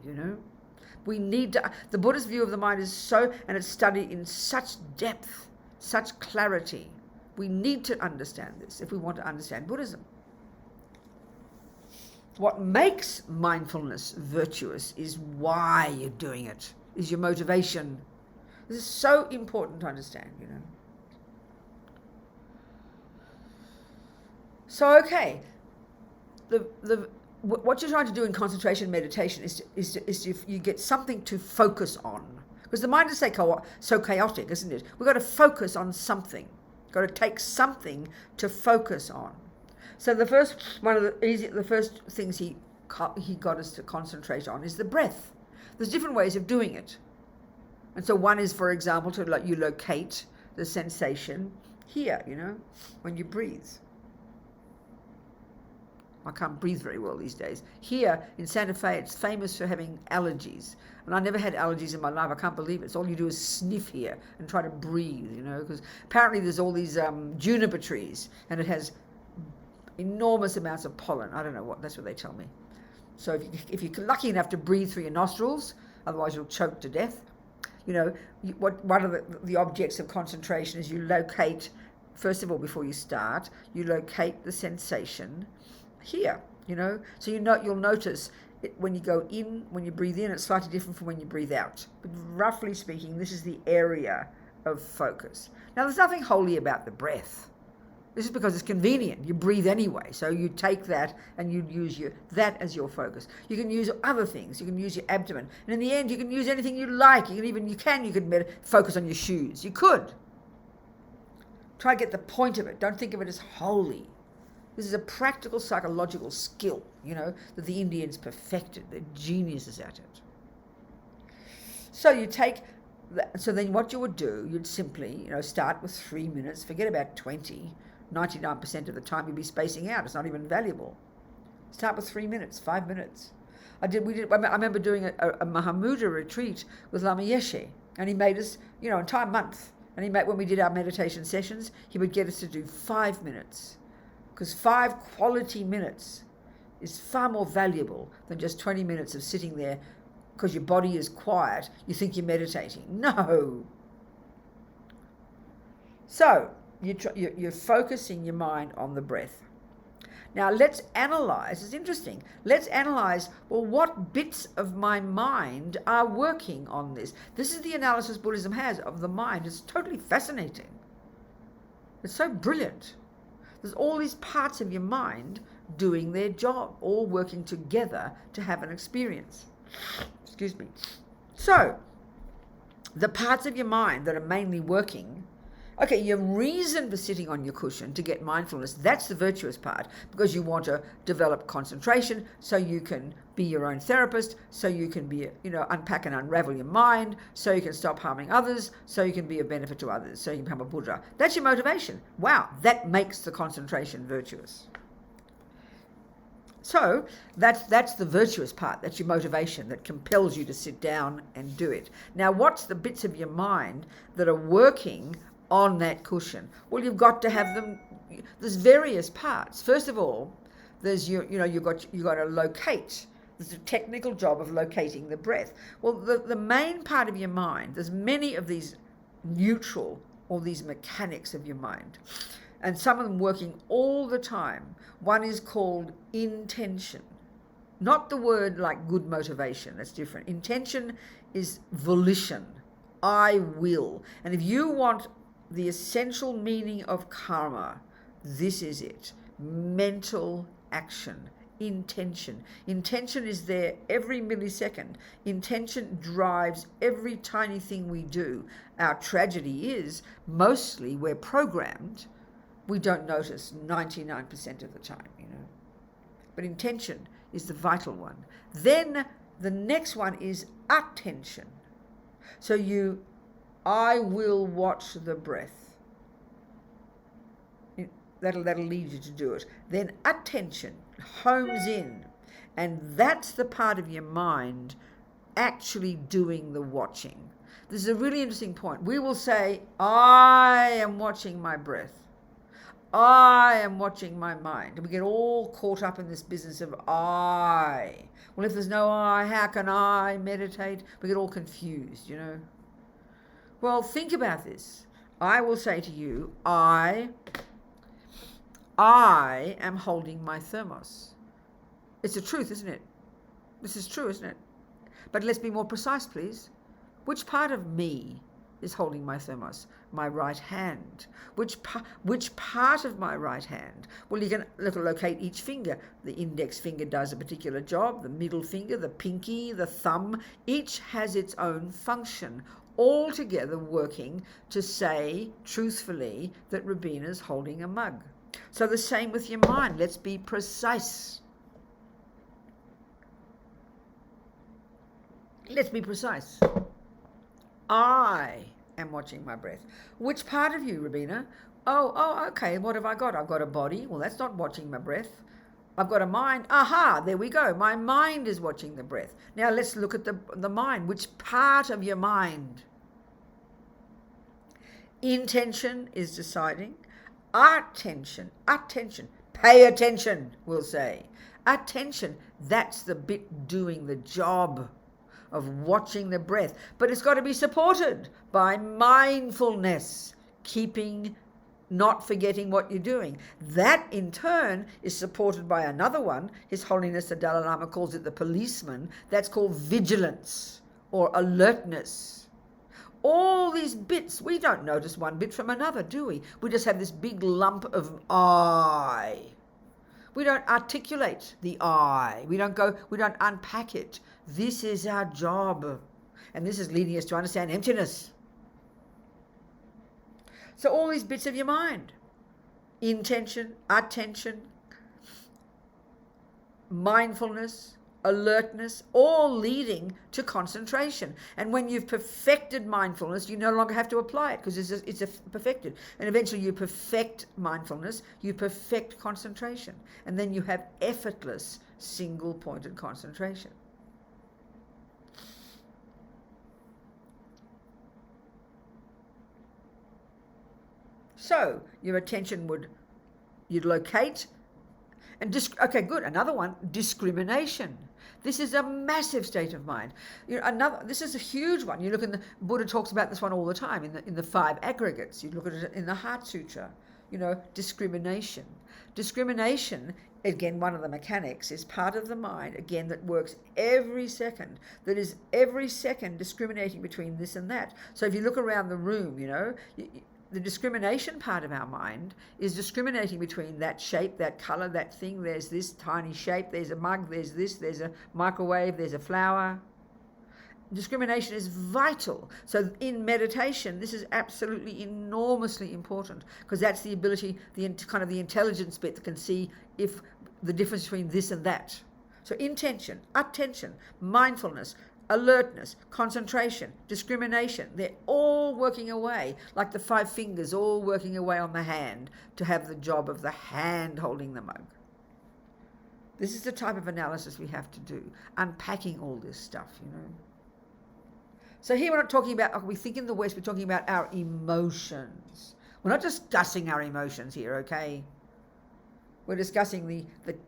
S1: We need to, the Buddhist view of the mind is and it's studied in such depth, such clarity. We need to understand this if we want to understand Buddhism. What makes mindfulness virtuous is why you're doing it, is your motivation. This is so important to understand, So, okay, what you're trying to do in concentration meditation is you get something to focus on. Because the mind is so chaotic, isn't it? We've got to focus on something. We've got to take something to focus on. So the first things he got us to concentrate on is the breath. There's different ways of doing it. And so one is, for example, you locate the sensation here, when you breathe. I can't breathe very well these days. Here in Santa Fe, it's famous for having allergies. And I never had allergies in my life. I can't believe it. It's all you do is sniff here and try to breathe, because apparently there's all these juniper trees, and it has enormous amounts of pollen. I don't know that's what they tell me. So if you're lucky enough to breathe through your nostrils, otherwise you'll choke to death. One of the objects of concentration is you locate, first of all, before you start, you locate the sensation here, so you'll notice it when you go in, when you breathe in, it's slightly different from when you breathe out. But roughly speaking, this is the area of focus. Now, there's nothing holy about the breath. This is because it's convenient. You breathe anyway. So you take that and you use that as your focus. You can use other things. You can use your abdomen. And in the end, you can use anything you like. You can focus on your shoes. You could. Try to get the point of it. Don't think of it as holy. This is a practical psychological skill, that the Indians perfected. They're geniuses at it. So you take that. So then what you would do, you'd simply, start with 3 minutes. Forget about 20. 99% of the time you'd be spacing out. It's not even valuable. Start with 3 minutes, 5 minutes. I remember doing a Mahamudra retreat with Lama Yeshin, and he made us, entire month. And when we did our meditation sessions, he would get us to do 5 minutes. Because 5 quality minutes is far more valuable than just 20 minutes of sitting there because your body is quiet. You think you're meditating. No. So you're focusing your mind on the breath. Now let's analyze. It's interesting. Let's analyze, what bits of my mind are working on this? This is the analysis Buddhism has of the mind. It's totally fascinating. It's so brilliant. There's all these parts of your mind doing their job, all working together to have an experience. Excuse me. So, the parts of your mind that are mainly working, your reason for sitting on your cushion to get mindfulness, that's the virtuous part, because you want to develop concentration so you can be your own therapist, so you can be, unpack and unravel your mind, so you can stop harming others, so you can be of benefit to others, so you can become a Buddha. That's your motivation. Wow, that makes the concentration virtuous. So that's the virtuous part. That's your motivation that compels you to sit down and do it. Now, what's the bits of your mind that are working on that cushion? Well, you've got to have them. There's various parts. First of all, there's you've got to locate. There's a technical job of locating the breath. Well, the main part of your mind, there's many of these neutral or these mechanics of your mind, and some of them working all the time. One is called intention. Not the word like good motivation, that's different. Intention is volition. I will. And if you want the essential meaning of karma, this is it. Mental action. Intention. Intention is there every millisecond. Intention drives every tiny thing we do. Our tragedy is mostly we're programmed. We don't notice 99% of the time, But intention is the vital one. Then The next one is attention. So I will watch the breath. That'll lead you to do it. Then attention homes in, and that's the part of your mind actually doing the watching. This is a really interesting point. We will say, I am watching my breath. I am watching my mind. And we get all caught up in this business of I. Well, if there's no I, how can I meditate? We get all confused, Well, think about this. I will say to you, I am holding my thermos. It's the truth, isn't it? This is true, isn't it? But let's be more precise, please. Which part of me is holding my thermos? My right hand. Which part of my right hand? Well, you can locate each finger. The index finger does a particular job, the middle finger, the pinky, the thumb. Each has its own function, all together working to say, truthfully, that Robina's holding a mug. So the same with your mind. Let's be precise. Let's be precise. I am watching my breath. Which part of you, Robina? Oh, okay. What have I got? I've got a body. Well, that's not watching my breath. I've got a mind. Aha, there we go. My mind is watching the breath. Now let's look at the mind. Which part of your mind? Intention is deciding. Attention. Pay attention, we'll say. Attention, that's the bit doing the job of watching the breath. But it's got to be supported by mindfulness, not forgetting what you're doing. That, in turn, is supported by another one. His Holiness the Dalai Lama calls it the policeman. That's called vigilance or alertness. All these bits, we don't notice one bit from another, do we? We just have this big lump of I. We don't articulate the I. We don't unpack it. This is our job. And this is leading us to understand emptiness. So all these bits of your mind, intention, attention, mindfulness, alertness, all leading to concentration. And when you've perfected mindfulness, you no longer have to apply it because it's perfected. And eventually you perfect mindfulness, you perfect concentration. And then you have effortless, single-pointed concentration. So your attention you'd locate and okay, good. Another one, discrimination. This is a massive state of mind. This is a huge one. You look in the Buddha talks about this one all the time in the 5 aggregates. You look at it in the Heart Sutra. Discrimination. Discrimination, again, one of the mechanics, is part of the mind, again, that works every second. That is every second discriminating between this and that. So if you look around the room, the discrimination part of our mind is discriminating between that shape, that color, that thing. There's this tiny shape, there's a mug, there's this, there's a microwave, there's a flower. Discrimination is vital. So in meditation, this is absolutely enormously important because that's the ability, the intelligence bit that can see if the difference between this and that. So intention, attention, mindfulness, alertness, concentration, discrimination, they're all working away, like the 5 fingers all working away on the hand to have the job of the hand holding the mug. This is the type of analysis we have to do, unpacking all this stuff, So here we're not talking about, we think in the West, we're talking about our emotions. We're not discussing our emotions here, okay? We're discussing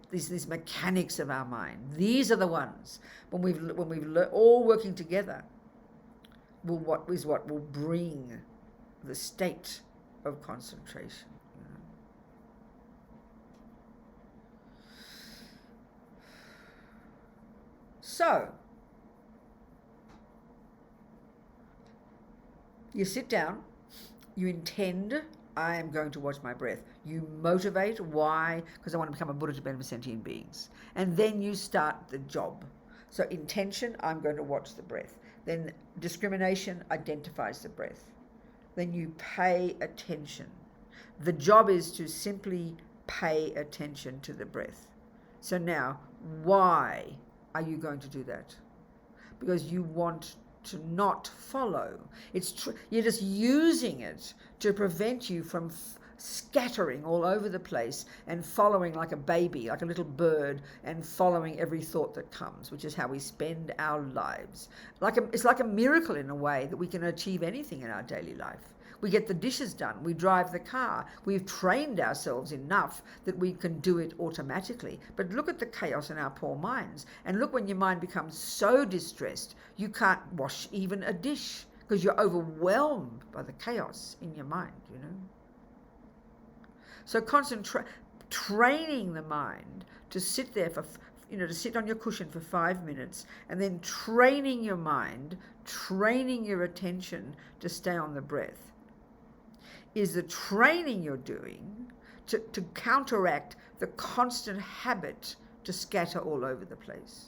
S1: these mechanics of our mind. These are the ones when we've all working together. What will bring the state of concentration. So you sit down. You intend. I am going to watch my breath. You motivate. Why? Because I want to become a Buddha to benefit sentient beings. And then you start the job. So intention, I'm going to watch the breath. Then discrimination identifies the breath. Then you pay attention. The job is to simply pay attention to the breath. So now, why are you going to do that? because you want to not follow. You're just using it to prevent you from scattering all over the place and following like a baby, like a little bird, and following every thought that comes, which is how we spend our lives. It's like a miracle in a way that we can achieve anything in our daily life. We get the dishes done, we drive the car, we've trained ourselves enough that we can do it automatically. But look at the chaos in our poor minds, and look when your mind becomes so distressed you can't wash even a dish because you're overwhelmed by the chaos in your mind, you know. So training the mind to sit there to sit on your cushion for 5 minutes, and then training your mind, training your attention to stay on the breath, is the training you're doing to counteract the constant habit to scatter all over the place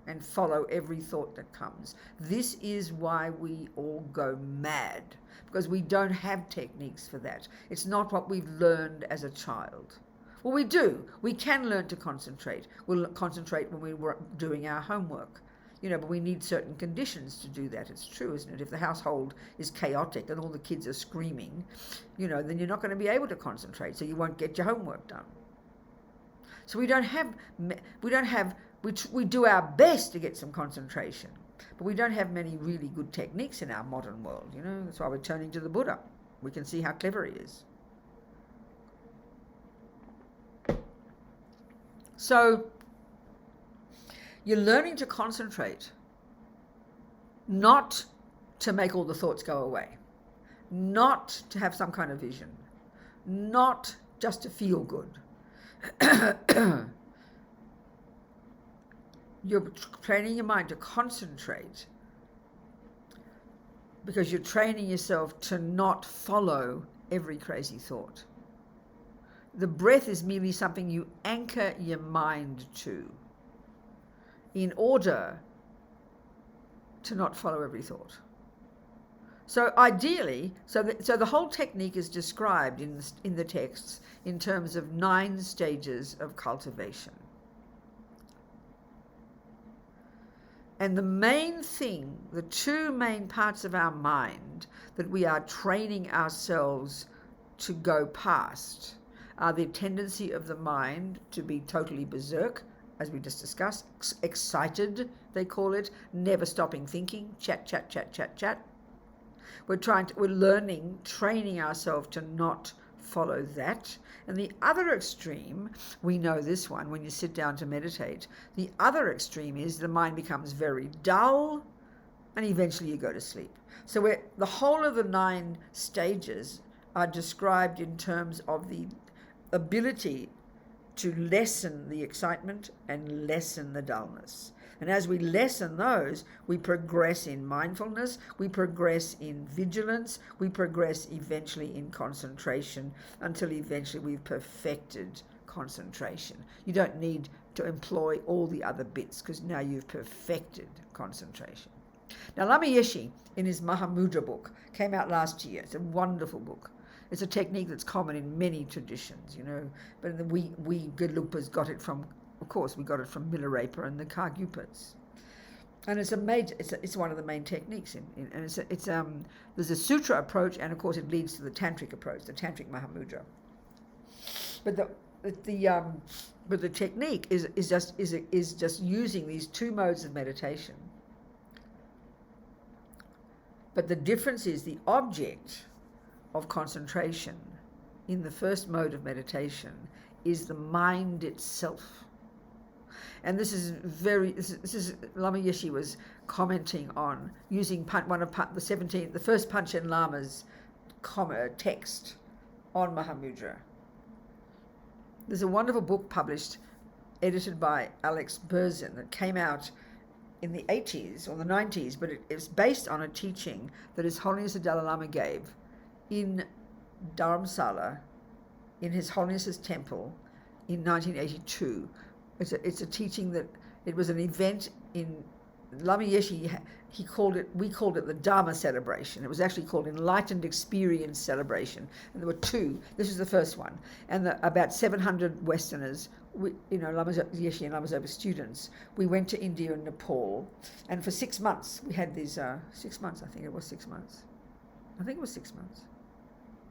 S1: and follow every thought that comes. This is why we all go mad, because we don't have techniques for that. It's not what we've learned as a child. Well, we do. We can learn to concentrate. We'll concentrate when we're doing our homework. But we need certain conditions to do that. It's true, isn't it? If the household is chaotic and all the kids are screaming, then you're not going to be able to concentrate, so you won't get your homework done. So we do our best to get some concentration, but we don't have many really good techniques in our modern world, That's why we're turning to the Buddha. We can see how clever he is. So you're learning to concentrate, not to make all the thoughts go away, not to have some kind of vision, not just to feel good. You're training your mind to concentrate because you're training yourself to not follow every crazy thought. The breath is merely something you anchor your mind to in order to not follow every thought. So ideally, so the whole technique is described in the texts in terms of 9 stages of cultivation. And the main thing, the 2 main parts of our mind that we are training ourselves to go past are the tendency of the mind to be totally berserk, as we just discussed, excited, they call it, never stopping thinking, chat, chat, chat, chat, chat. We're learning, training ourselves to not follow that. And the other extreme, we know this one, when you sit down to meditate, the other extreme is the mind becomes very dull and eventually you go to sleep. So the whole of the 9 stages are described in terms of the ability to lessen the excitement and lessen the dullness. And as we lessen those, we progress in mindfulness, we progress in vigilance, we progress eventually in concentration until eventually we've perfected concentration. You don't need to employ all the other bits because now you've perfected concentration. Now, Lama Yeshin, in his Mahamudra book, came out last year. It's a wonderful book. It's a technique that's common in many traditions, but we Gelugpas got it from, of course, we got it from Milarepa and the Kargyupas. And it's one of the main techniques there's a sutra approach, and of course it leads to the tantric approach, the tantric Mahamudra. But the technique is just using these 2 modes of meditation. But the difference is the object of concentration in the first mode of meditation is the mind itself. And this is Lama Yeshe was commenting on using one of the first Panchen Lama's text on Mahamudra. There's a wonderful book published, edited by Alex Berzin, that came out in the 80s or the 90s, but it's based on a teaching that His Holiness the Dalai Lama gave in Dharamsala, in His Holiness's temple in 1982. It's a teaching that it was an event in Lama Yeshe, we called it the Dharma celebration. It was actually called Enlightened Experience Celebration. And there were two. This was the first one. And about 700 Westerners, Lama Yeshe and Lama Zopa students, we went to India and Nepal. And for 6 months, we had these, 6 months, I think it was 6 months.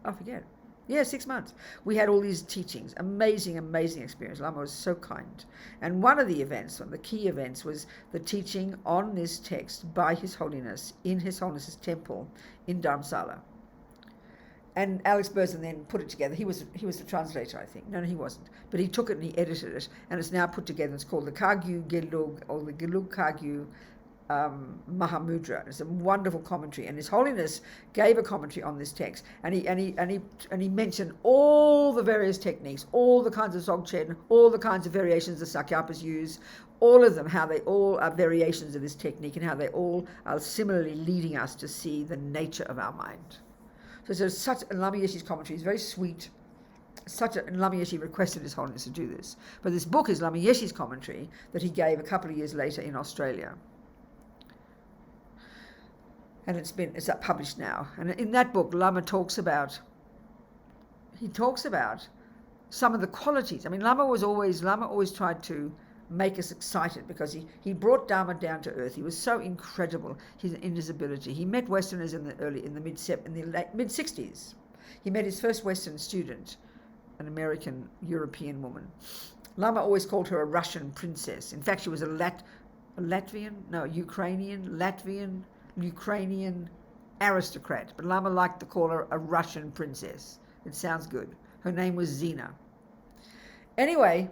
S1: I forget. Yeah, 6 months. We had all these teachings. Amazing, amazing experience. Lama was so kind. And one of the key events, was the teaching on this text by His Holiness in His Holiness's temple in Dharamsala. And Alex Berzin then put it together. He was the translator, I think. No, he wasn't. But he took it and he edited it. And it's now put together. It's called the Kagyu Gelug, or the Gelug Kagyu Mahamudra. It's a wonderful commentary, and His Holiness gave a commentary on this text, and he mentioned all the various techniques, all the kinds of Dzogchen, all the kinds of variations the Sakyapas use, all of them, how they all are variations of this technique, and how they all are similarly leading us to see the nature of our mind. So Lama Yeshe's commentary is very sweet. And Lama Yeshe requested His Holiness to do this. But this book is Lama Yeshe's commentary that he gave a couple of years later in Australia. And it's published now. And in that book, Lama talks about some of the qualities. I mean, Lama always tried to make us excited, because he brought Dharma down to earth. He was so incredible in his ability. He met Westerners in the mid 60s. He met his first Western student, an American European woman. Lama always called her a Russian princess. In fact, she was Ukrainian aristocrat, but Lama liked to call her a Russian princess. It sounds good. Her name was Zina. Anyway,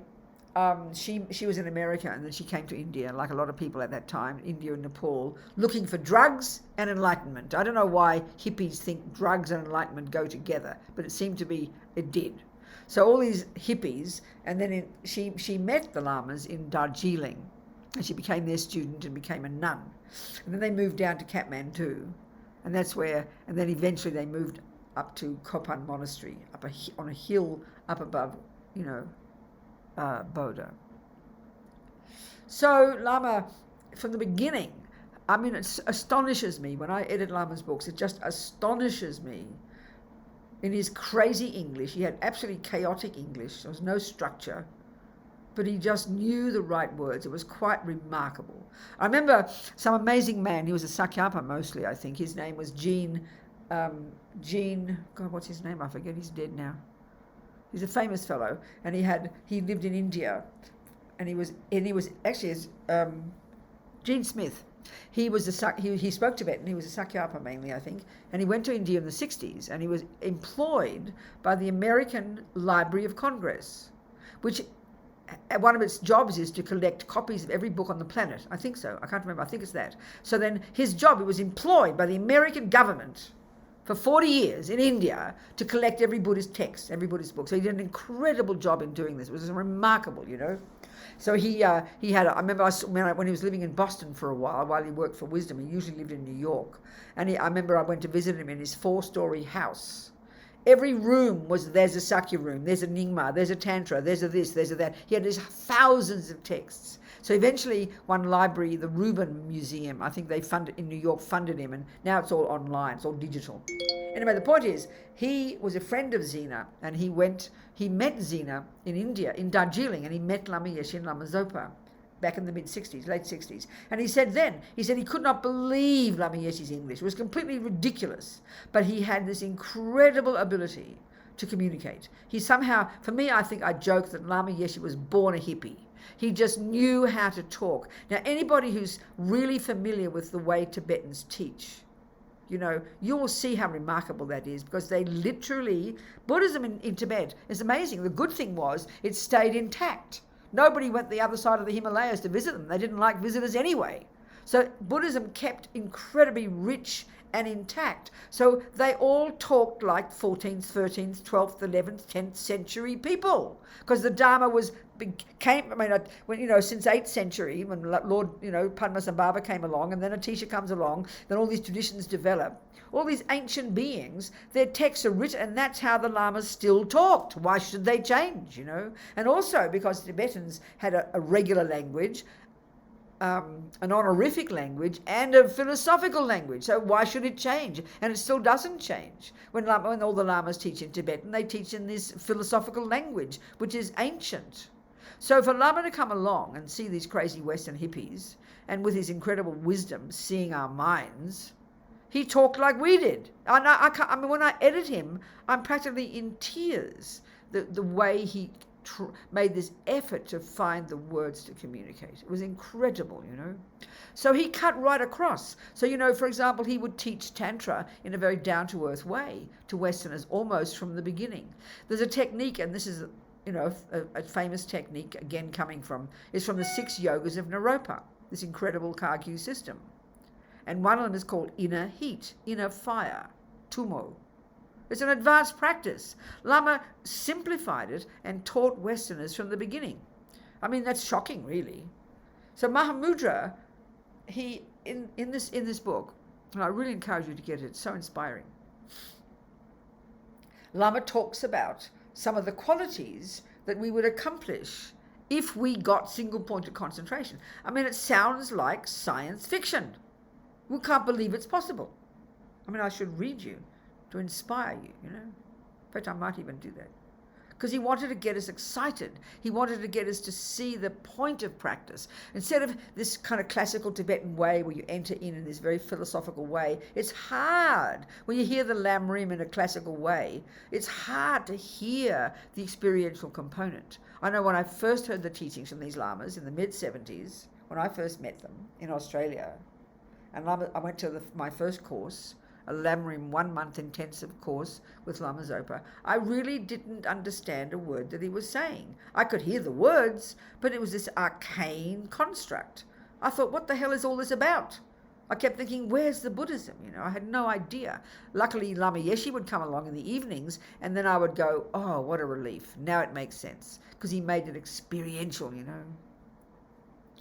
S1: she was in America, and then she came to India, like a lot of people at that time, India and Nepal, looking for drugs and enlightenment. I don't know why hippies think drugs and enlightenment go together, but it seemed to be, it did. So all these hippies, and then she met the Lamas in Darjeeling, and she became their student and became a nun. And then they moved down to Kathmandu, and then eventually they moved up to Kopan Monastery, on a hill up above, Bodh. So Lama, from the beginning, I mean, it astonishes me when I edit Lama's books. It just astonishes me. In his crazy English, he had absolutely chaotic English. There was no structure. But he just knew the right words. It was quite remarkable. I remember some amazing man. He was a Sakyapa mostly, I think. His name was Gene. God, what's his name? I forget. He's dead now. He's a famous fellow, and he lived in India, and he was actually Gene Smith. He spoke Tibetan. He was a Sakyapa mainly, I think, and he went to India in the 60s, and he was employed by the American Library of Congress, which one of its jobs is to collect copies of every book on the planet. I think so. I can't remember. I think it's that. So then his job, he was employed by the American government for 40 years in India to collect every Buddhist text, every Buddhist book. So he did an incredible job in doing this. It was remarkable, So he had, I remember when he was living in Boston for a while he worked for Wisdom. He usually lived in New York. And I remember I went to visit him in his 4-story house. Every room there's a Sakya room, there's a Nyingma, there's a Tantra, there's a this, there's a that. He had these thousands of texts. So eventually one library, the Rubin Museum, I think they in New York funded him, and now it's all online, it's all digital. Anyway, the point is, he was a friend of Zina, and he met Zina in India, in Darjeeling, and he met Lama Yeshe and Lama Zopa back in the late 60s. And he said he could not believe Lama Yeshe's English. It was completely ridiculous. But he had this incredible ability to communicate. He somehow, for me, I think I joke that Lama Yeshe was born a hippie. He just knew how to talk. Now, anybody who's really familiar with the way Tibetans teach, you will see how remarkable that is, because they literally, Buddhism in Tibet is amazing. The good thing was it stayed intact. Nobody went the other side of the Himalayas to visit them. They didn't like visitors anyway. So Buddhism kept incredibly rich and intact. So they all talked like 14th, 13th, 12th, 11th, 10th century people, because the Dharma since 8th century, when Lord, Padmasambhava came along, and then Atisha comes along, then all these traditions develop. All these ancient beings, their texts are written, and that's how the Lamas still talked. Why should they change, And also because Tibetans had a regular language, an honorific language and a philosophical language. So why should it change? And it still doesn't change. When all the lamas teach in Tibetan, they teach in this philosophical language, which is ancient. So for Lama to come along and see these crazy Western hippies, and with his incredible wisdom, seeing our minds, he talked like we did. I mean, when I edit him, I'm practically in tears. The way he made this effort to find the words to communicate. It was incredible, So he cut right across. So, for example, he would teach Tantra in a very down-to-earth way to Westerners almost from the beginning. There's a technique, and this is, a famous technique, again is from the 6 yogas of Naropa, this incredible Kagyu system. And one of them is called inner heat, inner fire, tumo. It's an advanced practice. Lama simplified it and taught Westerners from the beginning. I mean, that's shocking, really. So Mahamudra, he in this book, and I really encourage you to get it, it's so inspiring. Lama talks about some of the qualities that we would accomplish if we got single-pointed concentration. I mean, it sounds like science fiction. We can't believe it's possible. I mean, I should read you to inspire you, In fact, I might even do that. Because he wanted to get us excited. He wanted to get us to see the point of practice. Instead of this kind of classical Tibetan way where you enter in this very philosophical way, it's hard. When you hear the Lam Rim in a classical way, it's hard to hear the experiential component. I know when I first heard the teachings from these lamas in the mid-70s, when I first met them in Australia, and I went to my first course, a Lam Rim 1-month intensive course with Lama Zopa, I really didn't understand a word that he was saying. I could hear the words, but it was this arcane construct. I thought, what the hell is all this about? I kept thinking, where's the Buddhism? I had no idea. Luckily, Lama Yeshin would come along in the evenings, and then I would go, oh, what a relief. Now it makes sense, because he made it experiential,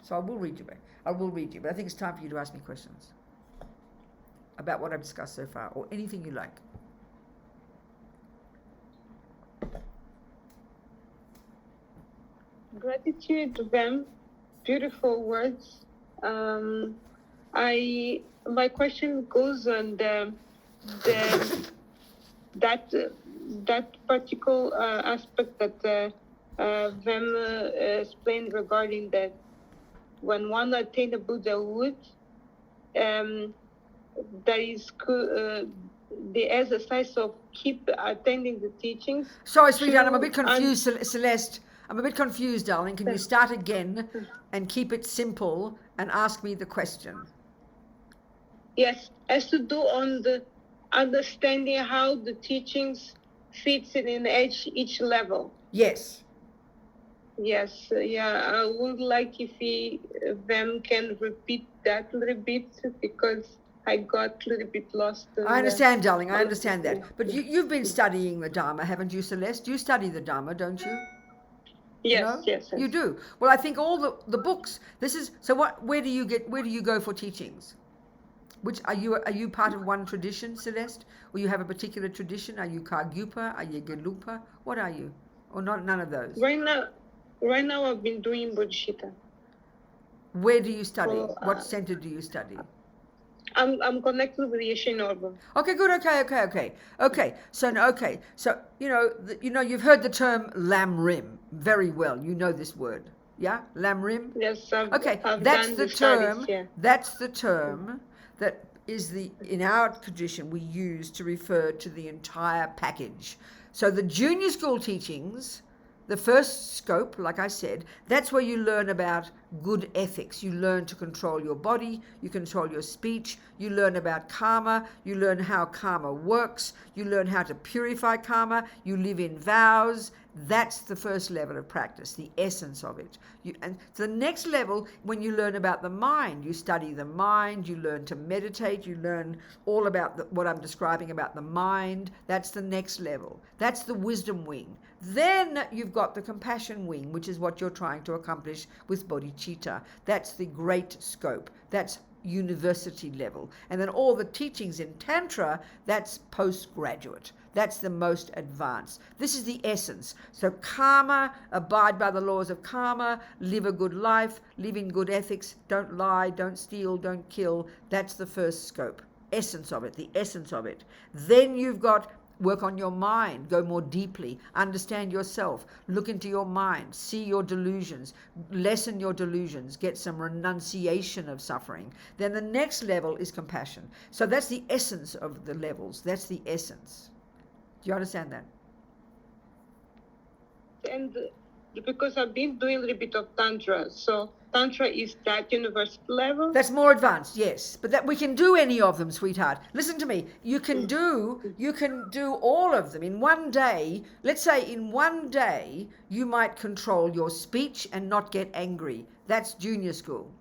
S1: So I will read you, but I think it's time for you to ask me questions about what I've discussed so far, or anything you like.
S2: Gratitude to them. Beautiful words. My question goes on that particular aspect that Vem explained regarding that when one attained the Buddhahood, that is the exercise of keep attending the teachings.
S1: Sorry, sweetheart, I'm a bit confused, Celeste. I'm a bit confused, darling. Can you start again and keep it simple and ask me the question?
S2: Yes, has to do on the understanding how the teachings fits in each level.
S1: Yes.
S2: Yes, I would like if them can repeat that a little bit, because I got a little bit lost.
S1: I understand, darling, I understand that. But you've been studying the Dharma, haven't you, Celeste? You study the Dharma, don't you?
S2: Yes, yes.
S1: You do. Well, I think all the books, where do you go for teachings? Which are you part of one tradition, Celeste? Or you have a particular tradition? Are you Kargyupa? Are you Gelugpa? What are you? Or none of those?
S2: Right now I've been doing Bodhisattva.
S1: Where do you study? What center do you study?
S2: I'm connected with Yeshin Norbu.
S1: Okay, good. Okay. So you've heard the term Lam Rim very well. You know this word, yeah? Lam Rim.
S2: Yes.
S1: That's the term. Studies, yeah. That's the term that is in our tradition we use to refer to the entire package. So the junior school teachings, the first scope, like I said, that's where you learn about good ethics. You learn to control your body, you control your speech, you learn about karma, you learn how karma works, you learn how to purify karma, you live in vows. That's the first level of practice, the essence of it. And the next level, when you learn about the mind, you study the mind, you learn to meditate, you learn all about what I'm describing about the mind. That's the next level. That's the wisdom wing. Then you've got the compassion wing, which is what you're trying to accomplish with bodhicitta. That's the great scope. That's university level. And then all the teachings in Tantra, that's postgraduate. That's the most advanced. This is the essence. So karma, abide by the laws of karma, live a good life, live in good ethics, don't lie, don't steal, don't kill. That's the first scope. Essence of it, the essence of it. Then you've got work on your mind, go more deeply, understand yourself, look into your mind, see your delusions, lessen your delusions, get some renunciation of suffering. Then the next level is compassion. So that's the essence of the levels. That's the essence. Do you understand that?
S2: And because I've been doing a little bit of Tantra, so Tantra is that university level?
S1: That's more advanced, yes. But that we can do any of them, sweetheart. Listen to me. You can do all of them in one day. Let's say in one day you might control your speech and not get angry. That's junior school.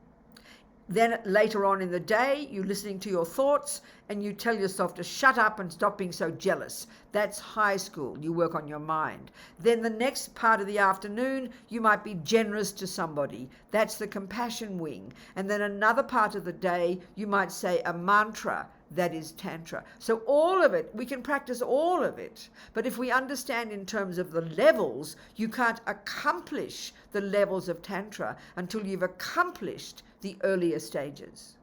S1: Then later on in the day, you're listening to your thoughts and you tell yourself to shut up and stop being so jealous. That's high school. You work on your mind. Then the next part of the afternoon, you might be generous to somebody. That's the compassion wing. And then another part of the day, you might say a mantra. That is Tantra. So all of it, we can practice all of it. But if we understand in terms of the levels, you can't accomplish the levels of Tantra until you've accomplished the earlier stages.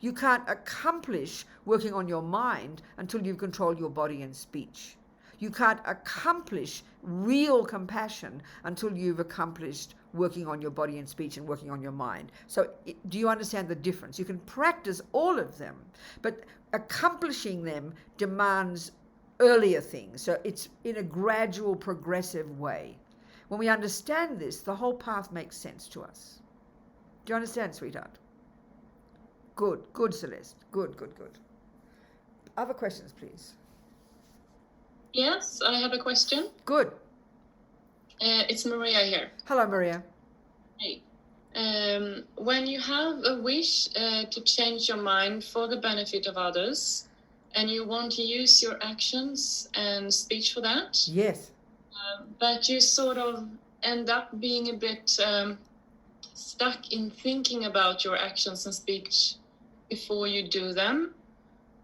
S1: You can't accomplish working on your mind until you've controlled your body and speech. You can't accomplish real compassion until you've accomplished working on your body and speech and working on your mind. So do you understand the difference? You can practice all of them, but accomplishing them demands earlier things. So it's in a gradual, progressive way. When we understand this, the whole path makes sense to us. Do you understand, sweetheart? Good, Celeste. Good. Other questions, please.
S3: Yes, I have a question.
S1: Good.
S3: It's Maria here.
S1: Hello, Maria.
S3: Hey. When you have a wish to change your mind for the benefit of others, and you want to use your actions and speech for that,
S1: yes,
S3: but you sort of end up being a bit stuck in thinking about your actions and speech before you do them,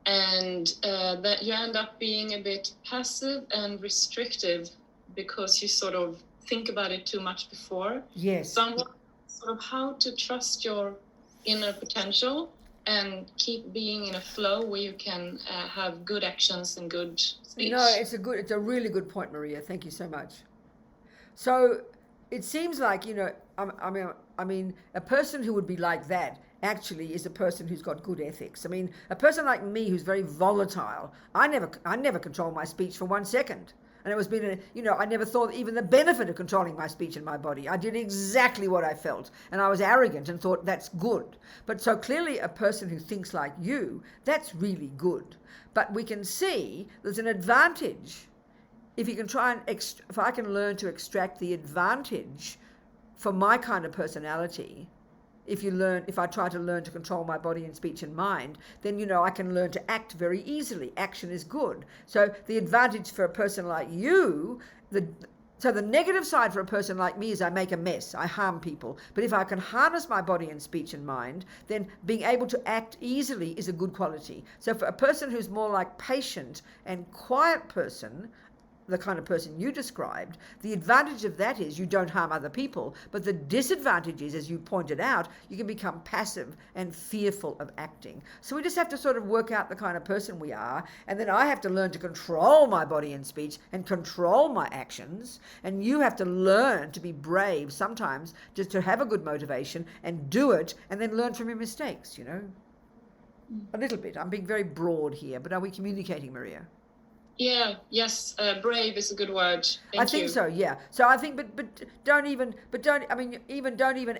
S3: and that you end up being a bit passive and restrictive because you sort of think about it too much before.
S1: Yes.
S3: So I'm wondering sort of how to trust your inner potential and keep being in a flow where you can have good actions and good speech.
S1: No, it's a really good point, Maria. Thank you so much. So it seems like, I mean, a person who would be like that actually is a person who's got good ethics. I mean, a person like me who's very volatile, I never control my speech for 1 second. And it was I never thought even the benefit of controlling my speech and my body. I did exactly what I felt. And I was arrogant and thought that's good. But so clearly a person who thinks like you, that's really good. But we can see there's an advantage. If you can if I can learn to extract the advantage for my kind of personality, if I try to learn to control my body and speech and mind, then, I can learn to act very easily. Action is good. So the advantage for a person like you, so the negative side for a person like me is I make a mess. I harm people. But if I can harness my body and speech and mind, then being able to act easily is a good quality. So for a person who's more like patient and quiet person, the kind of person you described, the advantage of that is you don't harm other people. But the disadvantage is, as you pointed out, you can become passive and fearful of acting. So we just have to sort of work out the kind of person we are. And then I have to learn to control my body and speech and control my actions. And you have to learn to be brave sometimes, just to have a good motivation and do it, and then learn from your mistakes, A little bit. I'm being very broad here, but are we communicating, Maria?
S3: Yes, brave is a good word.
S1: I think so, yeah. So I think, but don't even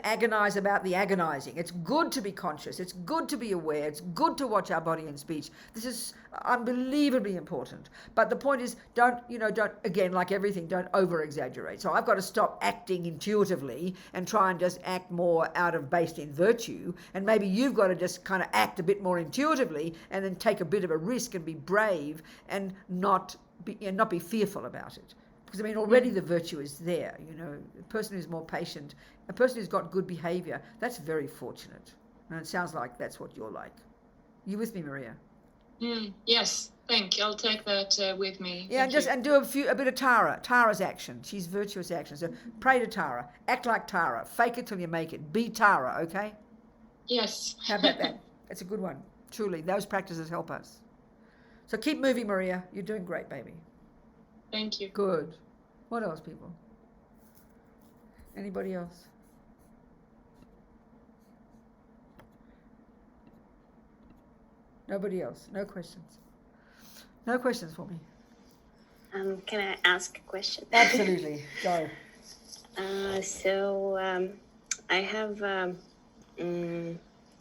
S1: agonize about the agonizing. It's good to be conscious. It's good to be aware. It's good to watch our body and speech. This is unbelievably important. But the point is, don't, again, like everything, don't over exaggerate. So I've got to stop acting intuitively and try and just act more based in virtue. And maybe you've got to just kind of act a bit more intuitively and then take a bit of a risk and be brave and not be fearful about it. Because already the virtue is there. A person who's more patient, a person who's got good behavior, that's very fortunate. And it sounds like that's what you're like. You with me, Maria?
S3: Yes, thank you. I'll take that with me.
S1: Yeah, and do a bit of Tara. Tara's action. She's virtuous action. So pray to Tara. Act like Tara. Fake it till you make it. Be Tara, okay?
S3: Yes.
S1: How about that? That's a good one. Truly, those practices help us. So keep moving, Maria. You're doing great, baby.
S3: Thank you.
S1: Good. What else, people? Anybody else? Nobody else? No questions? No questions for me?
S4: Can I ask a question?
S1: Absolutely. Go.
S4: I have,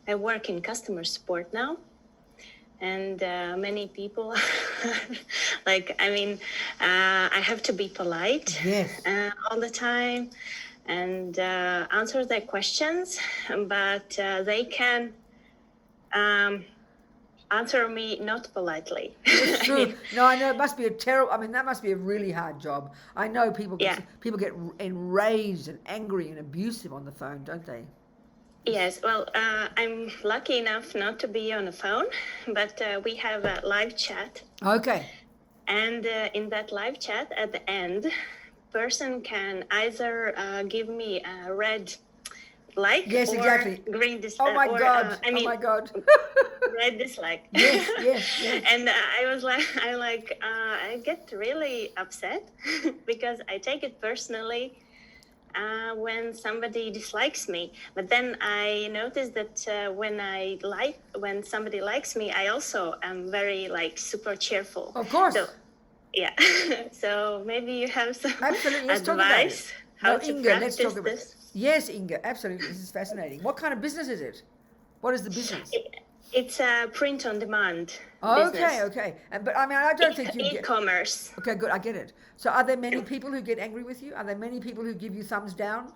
S4: I work in customer support now, and many people, I have to be polite
S1: Yes.
S4: all the time and answer their questions, but they can answer me not politely.
S1: It's true. No, I know it must be a terrible. I mean, that must be a really hard job. I know people get enraged and angry and abusive on the phone, don't they?
S4: Yes, well, I'm lucky enough not to be on the phone, but we have a live chat.
S1: Okay.
S4: And in that live chat, at the end, person can either give me a red like
S1: Yes,
S4: or
S1: exactly.
S4: green dislike.
S1: Oh my God.
S4: Oh
S1: my God.
S4: red dislike.
S1: Yes.
S4: And I was like, I get really upset because I take it personally when somebody dislikes me. But then I noticed that when somebody likes me, I also am very super cheerful.
S1: Of course.
S4: So, yeah. So maybe you have some
S1: Absolutely. Let's talk about
S4: advice
S1: it.
S4: how
S1: No,
S4: to
S1: Inga, let's
S4: practice
S1: talk about
S4: this.
S1: Yes, Inga, absolutely. This is fascinating. What kind of business is it? What is the business?
S4: It's a print on demand business.
S1: Okay. But I mean, I don't think you get.
S4: E-commerce.
S1: Okay, good. I get it. So, are there many people who get angry with you? Are there many people who give you thumbs down?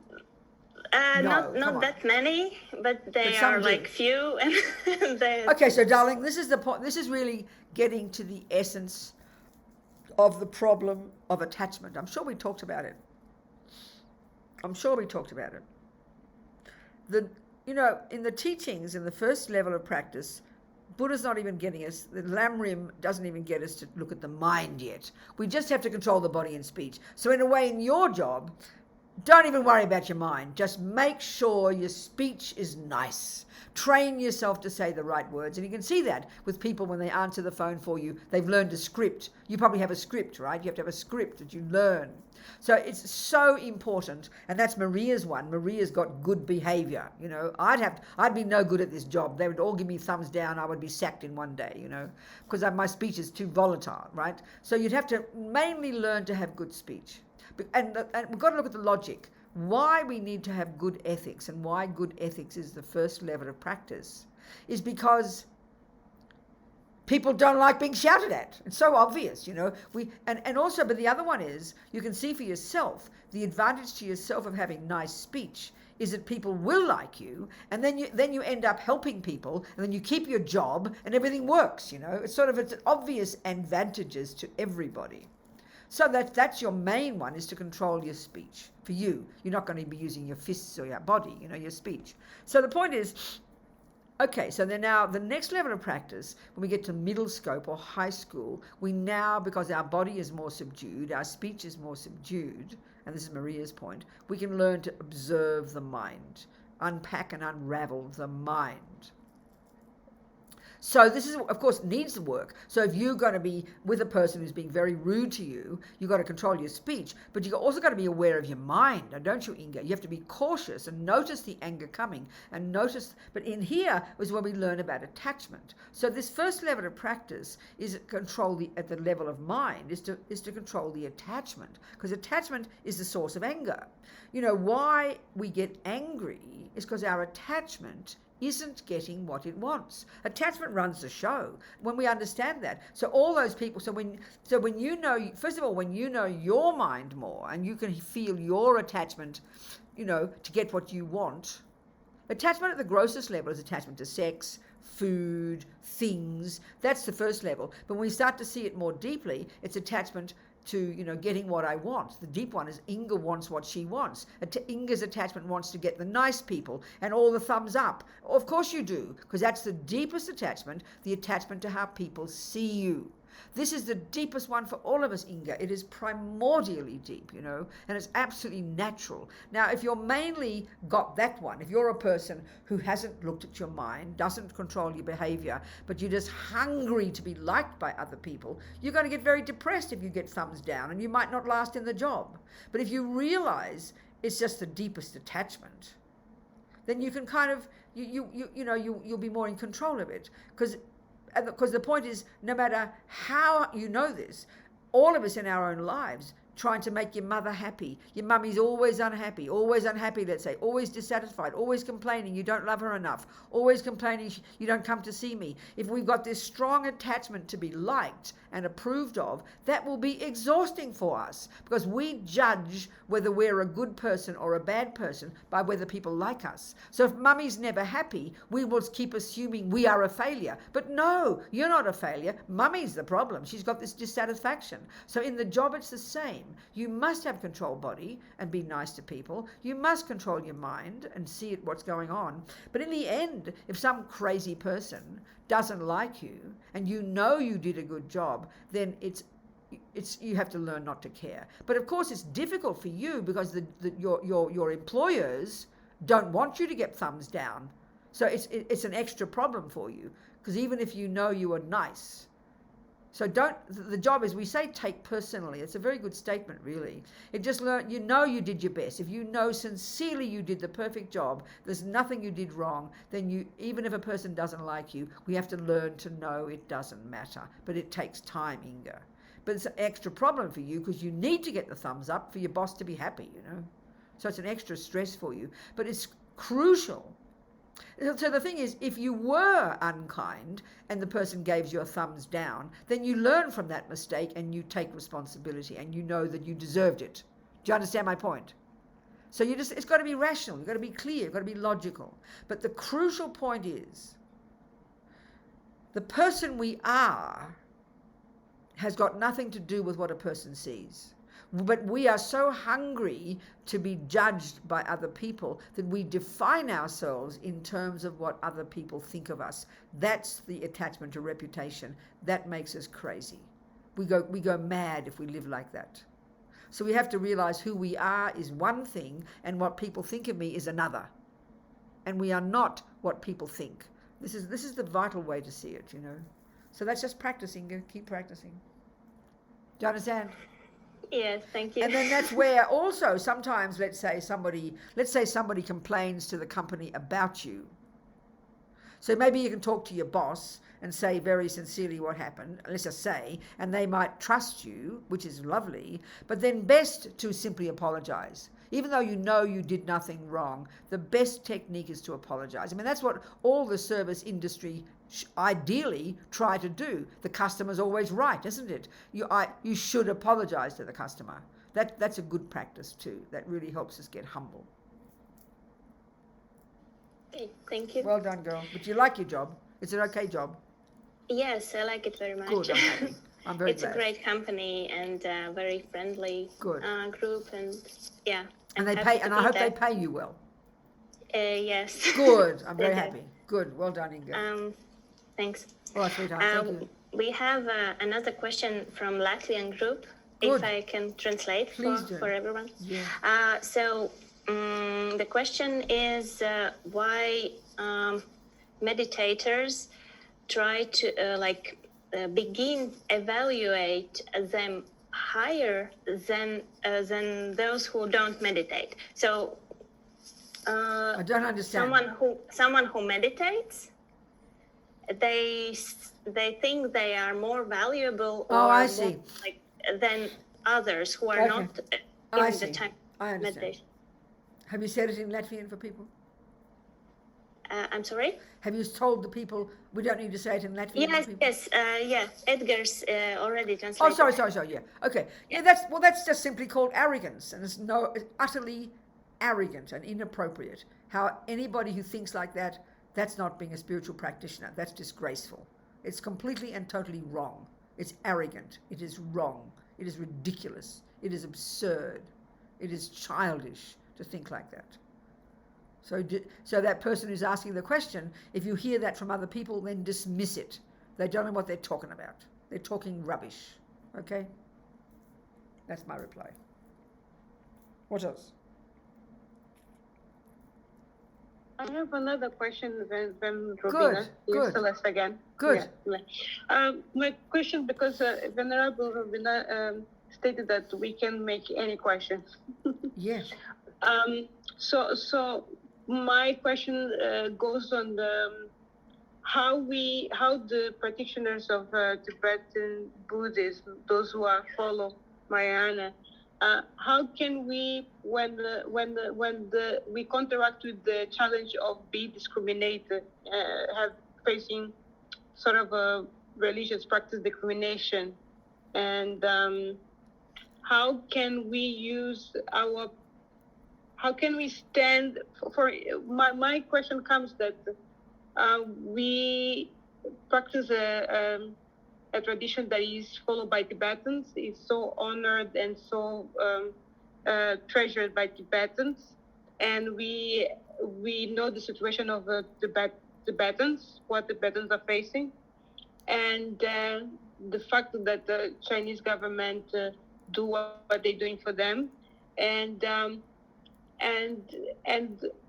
S1: No,
S4: Not that many, but they
S1: some
S4: are
S1: do.
S4: few. And
S1: Okay, so darling, this is the point. This is really getting to the essence of the problem of attachment. I'm sure we talked about it. In the teachings, in the first level of practice, Buddha's not even getting us, the Lamrim doesn't even get us to look at the mind yet. We just have to control the body and speech. So in a way, in your job, don't even worry about your mind. Just make sure your speech is nice. Train yourself to say the right words. And you can see that with people when they answer the phone for you. They've learned a script. You probably have a script, right? You have to have a script that you learn. So it's so important. And that's Maria's one. Maria's got good behavior. I'd be no good at this job. They would all give me thumbs down. I would be sacked in one day, because my speech is too volatile, right? So you'd have to mainly learn to have good speech. And we've got to look at the logic. Why we need to have good ethics and why good ethics is the first level of practice is because people don't like being shouted at. It's so obvious, but the other one is you can see for yourself the advantage to yourself of having nice speech is that people will like you, and then you end up helping people, and then you keep your job and everything works. It's obvious advantages to everybody. So that's your main one, is to control your speech. For you, you're not going to be using your fists or your body, your speech. So the point is, okay, so then now the next level of practice, when we get to middle scope or high school, we now, because our body is more subdued, our speech is more subdued, and this is Maria's point, we can learn to observe the mind, unpack and unravel the mind. So this is, of course, needs the work. So if you're going to be with a person who's being very rude to you, you've got to control your speech, but you've also got to be aware of your mind, don't you, Inga? You have to be cautious and notice the anger coming and notice. But in here is where we learn about attachment. So this first level of practice is control at the level of mind, is to control the attachment, because attachment is the source of anger. Why we get angry is because our attachment isn't getting what it wants. Attachment runs the show when we understand that. So all those people, when you know, first of all, when you know your mind more and you can feel your attachment, to get what you want. Attachment at the grossest level is attachment to sex, food, things. That's the first level. But when we start to see it more deeply, it's attachment to, getting what I want. The deep one is Inga wants what she wants. Inga's attachment wants to get the nice people and all the thumbs up. Of course you do, because that's the deepest attachment, the attachment to how people see you. This is the deepest one for all of us, Inga. It is primordially deep, and it's absolutely natural. Now, if you're mainly got that one, if you're a person who hasn't looked at your mind, doesn't control your behavior, but you're just hungry to be liked by other people, you're going to get very depressed if you get thumbs down, and you might not last in the job. But if you realize it's just the deepest attachment, then you can kind of, you'll be more in control of it. Because the point is, no matter how you know this, all of us in our own lives trying to make your mother happy. Your mummy's always unhappy, let's say, always dissatisfied, always complaining you don't love her enough, always complaining you don't come to see me. If we've got this strong attachment to be liked and approved of, that will be exhausting for us, because we judge whether we're a good person or a bad person by whether people like us. So if mummy's never happy, we will keep assuming we are a failure. But no, you're not a failure. Mummy's the problem. She's got this dissatisfaction. So in the job, it's the same. You must have control body and be nice to people. You must control your mind and see what's going on. But in the end, if some crazy person doesn't like you and you did a good job, then it's you have to learn not to care. But of course it's difficult for you because your employers don't want you to get thumbs down. So it's an extra problem for you, because even if you are nice. So the job, as we say, take personally. It's a very good statement, really. It just you did your best. If sincerely you did the perfect job, there's nothing you did wrong, then even if a person doesn't like you, we have to learn to know it doesn't matter. But it takes time, Inga. But it's an extra problem for you because you need to get the thumbs up for your boss to be happy, So it's an extra stress for you. But it's crucial. So the thing is, if you were unkind and the person gave you a thumbs down, then you learn from that mistake and you take responsibility and you know that you deserved it. Do you understand my point? So it's got to be rational, you've got to be clear, you've got to be logical. But the crucial point is, the person we are has got nothing to do with what a person sees. But we are so hungry to be judged by other people that we define ourselves in terms of what other people think of us. That's the attachment to reputation. That makes us crazy. We go mad if we live like that. So we have to realize who we are is one thing and what people think of me is another. And we are not what people think. This is the vital way to see it, So that's just practicing. Keep practicing. Do you understand?
S4: Yes, thank you.
S1: And then that's where also sometimes, let's say somebody complains to the company about you. So maybe you can talk to your boss and say very sincerely what happened, let's just say, and they might trust you, which is lovely, but then best to simply apologize. Even though you did nothing wrong, the best technique is to apologize. I mean, that's what all the service industry ideally try to do. The customer's always right, isn't it? You should apologize to the customer. That's a good practice too. That really helps us get humble.
S4: Okay, thank you.
S1: Well done, girl. But you like your job? It's an okay job?
S4: Yes, I like it very much.
S1: Good, I'm happy. I'm very
S4: It's
S1: glad.
S4: a great company and a very friendly
S1: Good.
S4: Group, and yeah.
S1: And they pay, and I hope they pay you well.
S4: Yes.
S1: Good. I'm very
S4: They do.
S1: happy. Good. Well done, Inga.
S4: Thanks.
S1: All right, sweetheart. Thank you.
S4: We have another question from Latvian group,
S1: Good.
S4: if I can translate
S1: Please do.
S4: for everyone.
S1: Yeah.
S4: So the question is why meditators try to begin evaluate them higher than those who don't meditate. So
S1: I don't understand.
S4: someone who meditates, they think they are more valuable
S1: I see.
S4: than others who are
S1: Okay.
S4: not
S1: I
S4: in
S1: see.
S4: the time
S1: I understand.
S4: meditation.
S1: Have you said it in Latvian for people?
S4: I'm sorry.
S1: Have you told the people we don't need to say it in Latvian?
S4: Yes,
S1: for people?
S4: yes, yeah. Edgar's already
S1: Oh,
S4: translated.
S1: sorry. Yeah. Okay. Yeah. That's just simply called arrogance, and it's utterly arrogant and inappropriate. How anybody who thinks like that, that's not being a spiritual practitioner. That's disgraceful. It's completely and totally wrong. It's arrogant. It is wrong. It is ridiculous. It is absurd. It is childish to think like that. So that person who's asking the question, if you hear that from other people, then dismiss it. They don't know what they're talking about. They're talking rubbish. Okay? That's my reply. What else?
S2: I have another question when Robina.
S1: Good.
S2: Celeste again.
S1: Good.
S2: Yeah. My question, because Venerable Robina stated that we can make any questions.
S1: Yes.
S2: So my question goes on how the practitioners of Tibetan Buddhism, those who follow Mahayana, how can we, when we counteract with the challenge of being discriminated, facing sort of a religious practice discrimination, and how can we stand for my question comes that we practice a tradition that is followed by Tibetans, is so honored and so treasured by Tibetans, and we know the situation of Tibetans, what Tibetans are facing, and the fact that the Chinese government do what they're doing for them, and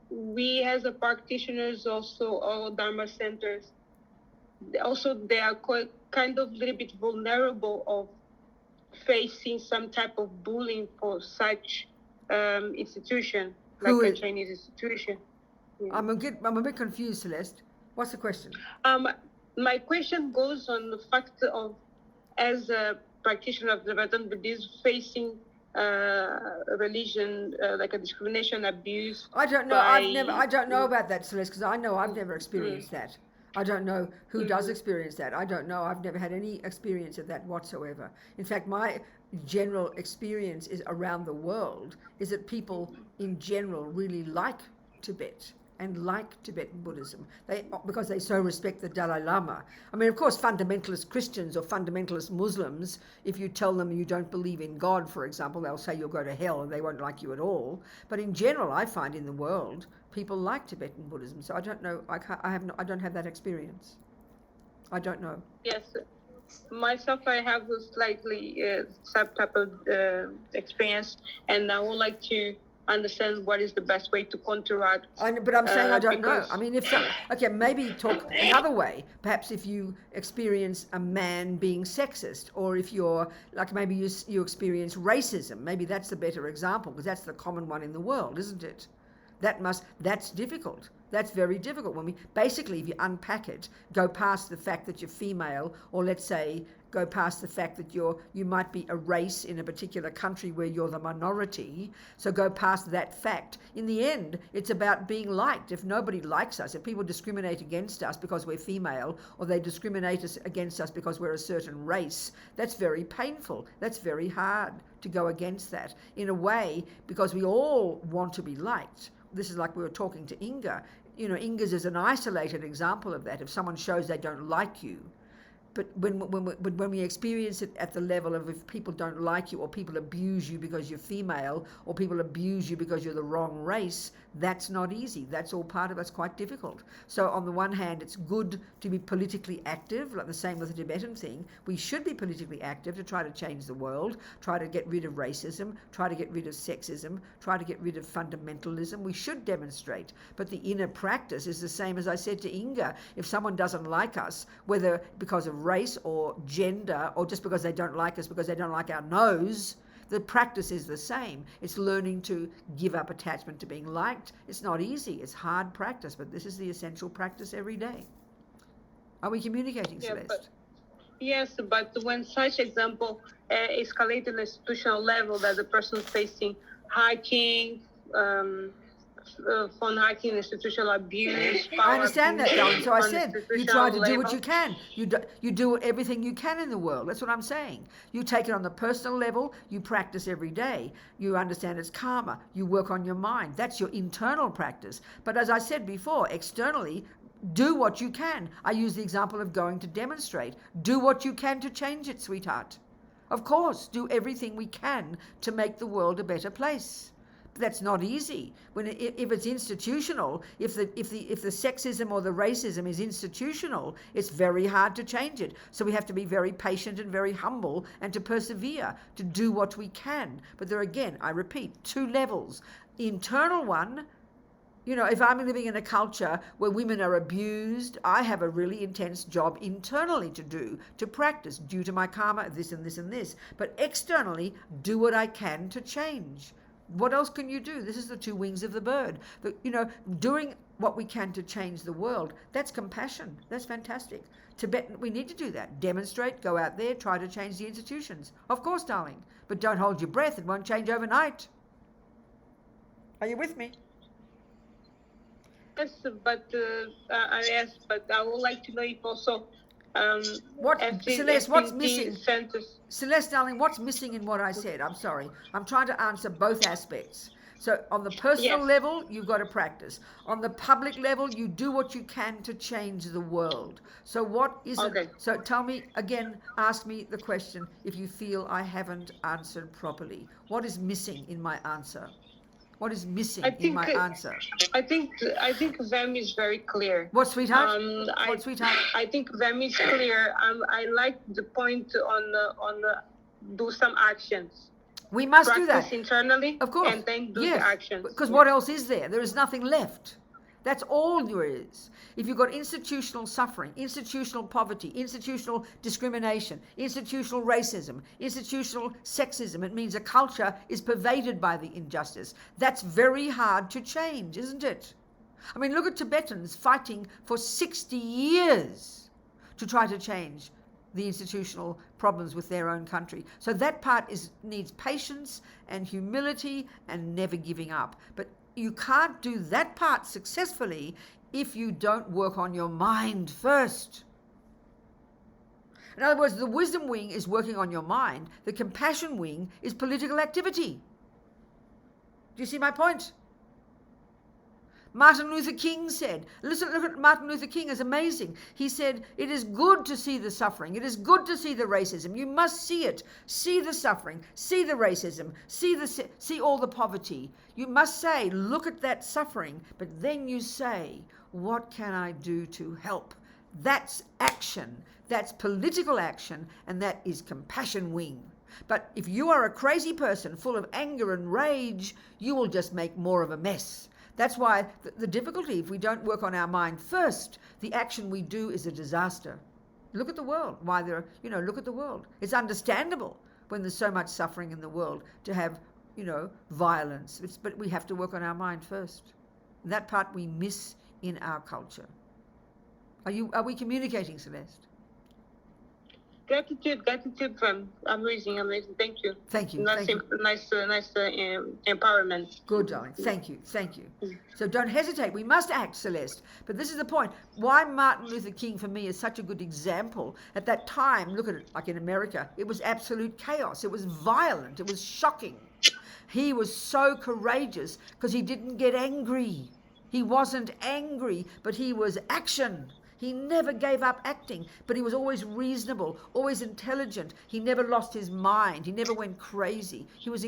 S2: we as a practitioners also, all Dharma centers, also they are kind of a little bit vulnerable of facing some type of bullying for such institution, like a Chinese institution.
S1: Yeah. I'm a bit confused, Celeste. What's the question?
S2: My question goes on the fact of, as a practitioner of Tibetan Buddhism, facing religion, like a discrimination, abuse.
S1: I don't know. I don't know about that, Celeste, because I know I've never experienced that. I don't know who does experience that. I don't know. I've never had any experience of that whatsoever. In fact, my general experience is around the world is that people in general really like Tibet and like Tibetan Buddhism, because they so respect the Dalai Lama. I mean, of course, fundamentalist Christians or fundamentalist Muslims, if you tell them you don't believe in God, for example, they'll say you'll go to hell and they won't like you at all. But in general, I find in the world, people like Tibetan Buddhism. So I don't know. I don't have that experience. I don't know.
S2: Yes, myself, I have a slightly some type of experience, and I would like to understand what is the best way to counteract.
S1: But I'm saying I don't know. I mean, maybe talk another way. Perhaps if you experience a man being sexist, or if you're like maybe you experience racism, maybe that's the better example, because that's the common one in the world, isn't it? That's difficult. That's very difficult. If you unpack it, go past the fact that you're female, or let's say go past the fact that you might be a race in a particular country where you're the minority. So go past that fact. In the end, it's about being liked. If nobody likes us, if people discriminate against us because we're female, or they discriminate against us because we're a certain race, that's very painful. That's very hard to go against that in a way, because we all want to be liked. This is like we were talking to Inga. Inga's is an isolated example of that. If someone shows they don't like you, but when we experience it at the level of if people don't like you, or people abuse you because you're female, or people abuse you because you're the wrong race, that's not easy. That's all part of it's quite difficult. So on the one hand, it's good to be politically active, like the same with the Tibetan thing. We should be politically active to try to change the world, try to get rid of racism, try to get rid of sexism, try to get rid of fundamentalism. We should demonstrate. But the inner practice is the same as I said to Inga. If someone doesn't like us, whether because of race or gender, or just because they don't like us because they don't like our nose, the practice is the same. It's learning to give up attachment to being liked. It's not easy. It's hard practice, but this is the essential practice every day. Are we communicating, Celeste?
S2: Yes, but when such example escalate in institutional level, that the person facing hacking, phone hacking, institutional abuse.
S1: I understand that, darling. So I said you try to do what you can. You do everything you can in the world. That's what I'm saying. You take it on the personal level. You practice every day. You understand it's karma. You work on your mind. That's your internal practice. But as I said before, externally, do what you can. I use the example of going to demonstrate. Do what you can to change it, sweetheart. Of course, do everything we can to make the world a better place. But that's not easy. If it's institutional, if the sexism or the racism is institutional, it's very hard to change it. So we have to be very patient and very humble and to persevere, to do what we can. But there again, I repeat, 2 levels. Internal one, if I'm living in a culture where women are abused, I have a really intense job internally to do, to practice, due to my karma, this and this and this. But externally, do what I can to change. What else can you do? This is the 2 wings of the bird. Doing what we can to change the world, that's compassion. That's fantastic. Tibetan, we need to do that. Demonstrate, go out there, try to change the institutions. Of course, darling. But don't hold your breath. It won't change overnight. Are you with me?
S2: Yes, but I would like to know if also
S1: Celeste, what's missing? Celeste, darling, what's missing in what I said? I'm sorry. I'm trying to answer both aspects. So on the personal level, you've got to practice. On the public level, you do what you can to change the world. So what is it? So tell me again, ask me the question if you feel I haven't answered properly. What is missing in my answer? What is missing in my answer?
S2: I think them is very clear.
S1: What, sweetheart? What, sweetheart?
S2: I think them is clear. I like the point on do some actions.
S1: We must do that.
S2: Practice internally,
S1: of course,
S2: and then do the actions.
S1: Because what else is there? There is nothing left. That's all there is. If you've got institutional suffering, institutional poverty, institutional discrimination, institutional racism, institutional sexism, it means a culture is pervaded by the injustice. That's very hard to change, isn't it? I mean, look at Tibetans fighting for 60 years to try to change the institutional problems with their own country. So that part needs patience and humility and never giving up. But you can't do that part successfully if you don't work on your mind first. In other words, the wisdom wing is working on your mind. The compassion wing is political activity. Do you see my point? Martin Luther King said, look at Martin Luther King, is amazing. He said, it is good to see the suffering. It is good to see the racism. You must see it. See the suffering. See the racism. See all the poverty. You must say, look at that suffering. But then you say, what can I do to help? That's action. That's political action. And that is compassion wing. But if you are a crazy person full of anger and rage, you will just make more of a mess. That's why the difficulty, if we don't work on our mind first, the action we do is a disaster. Look at the world. Look at the world. It's understandable when there's so much suffering in the world to have, violence. But we have to work on our mind first. That part we miss in our culture. Are we communicating, Celeste?
S2: Gratitude, amazing. Thank you.
S1: Thank you.
S2: Nice empowerment.
S1: Good, darling. Thank you. So don't hesitate. We must act, Celeste. But this is the point. Why Martin Luther King for me is such a good example. At that time, look at it, like in America, it was absolute chaos. It was violent. It was shocking. He was so courageous because he didn't get angry. He wasn't angry, but he was action. He never gave up acting, but he was always reasonable, always intelligent. He never lost his mind. He never went crazy. He was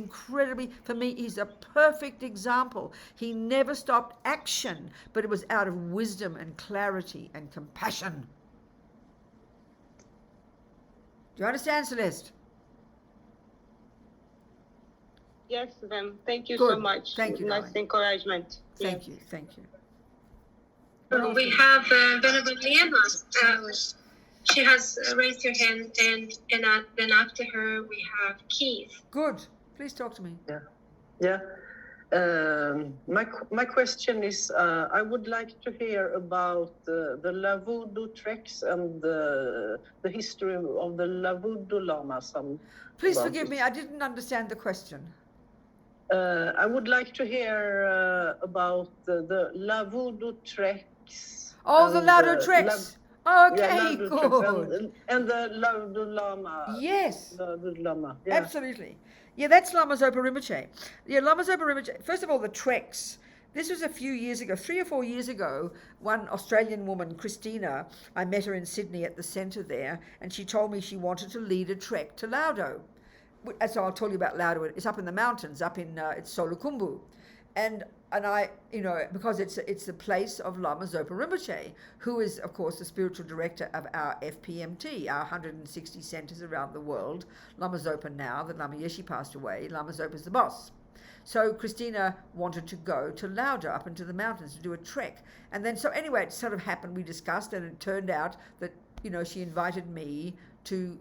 S1: for me, he's a perfect example. He never stopped action, but it was out of wisdom and clarity and compassion. Do you understand, Celeste?
S2: Yes, ma'am. Thank you
S1: Good.
S2: so much.
S1: Thank you,
S2: Nice
S1: darling.
S2: encouragement.
S1: Thank you.
S5: We have Venerable Lena. She has raised her hand, and then after her we have Keith.
S1: Good. Please talk to me.
S6: Yeah. My question is, I would like to hear about the Lavudu treks and the history of the Lavudu lamas.
S1: Please forgive me. I didn't understand the question.
S6: I would like to hear about the Lavudu treks.
S1: Oh, the Lado treks. Okay, good.
S6: And the Lavudu lama.
S1: Yes.
S6: Lavudu lama. Yeah.
S1: Absolutely. Yeah, that's Lama Zopa Rinpoche. Yeah, Lama Zopa Rinpoche. First of all, the treks. This was a few years ago, 3 or 4 years ago. One Australian woman, Christina, I met her in Sydney at the centre there, and she told me she wanted to lead a trek to Laudo. so I'll tell you about Laudo. It's up in the mountains, up in it's Solukhumbu, and I, because it's the place of Lama Zopa Rinpoche, who is of course the spiritual director of our FPMT, our 160 centers around the world. Lama Zopa now that Lama Yeshin passed away, Lama Zopa is the boss. So Christina wanted to go to Laudo, up into the mountains, to do a trek. And then, so anyway, it sort of happened, we discussed, and it turned out that, she invited me to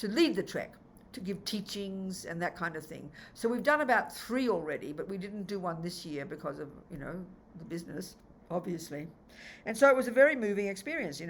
S1: lead the trek, to give teachings and that kind of thing. So we've done about 3 already, but we didn't do one this year because of, the business, obviously. And so it was a very moving experience,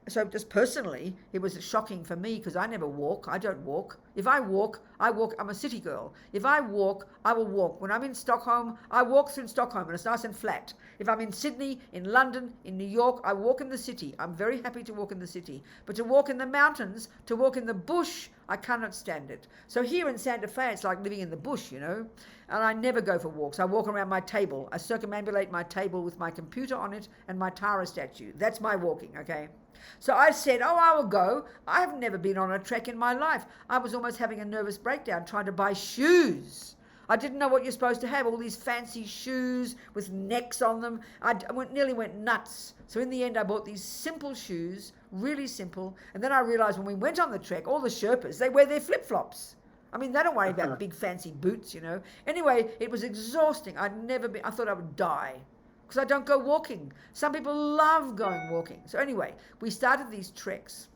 S1: So just personally, it was shocking for me because I never walk. I don't walk. If I walk, I'm a city girl. If I walk, I will walk. When I'm in Stockholm, I walk through Stockholm and it's nice and flat. If I'm in Sydney, in London, in New York, I walk in the city. I'm very happy to walk in the city. But to walk in the mountains, to walk in the bush, I cannot stand it. So here in Santa Fe, it's like living in the bush, And I never go for walks. I walk around my table. I circumambulate my table with my computer on it and my Tara statue. That's my walking, okay? So I said, I will go. I have never been on a trek in my life. I was almost having a nervous breakdown trying to buy shoes. I didn't know what you're supposed to have, all these fancy shoes with necks on them. I nearly went nuts. So in the end, I bought these simple shoes, really simple. And then I realized when we went on the trek, all the Sherpas, they wear their flip-flops. I mean, they don't worry about big fancy boots, Anyway, it was exhausting. I thought I would die because I don't go walking. Some people love going walking. So anyway, we started these treks.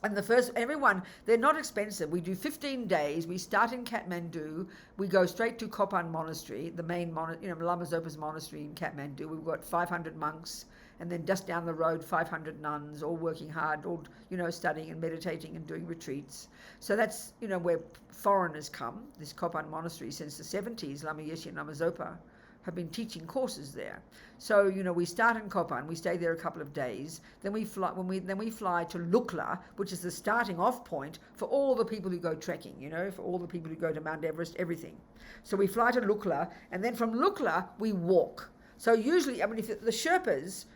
S1: And they're not expensive. We do 15 days. We start in Kathmandu. We go straight to Kopan Monastery, the main Lama Zopa's monastery in Kathmandu. We've got 500 monks, and then just down the road, 500 nuns, all working hard, all, studying and meditating and doing retreats. So that's, where foreigners come, this Kopan Monastery, since the 70s, Lama Yeshin and Lama Zopa have been teaching courses there. So, we start in Kopan, we stay there a couple of days, then we fly to Lukla, which is the starting off point for all the people who go trekking, for all the people who go to Mount Everest, everything. So we fly to Lukla, and then from Lukla, we walk. So usually, if the Sherpas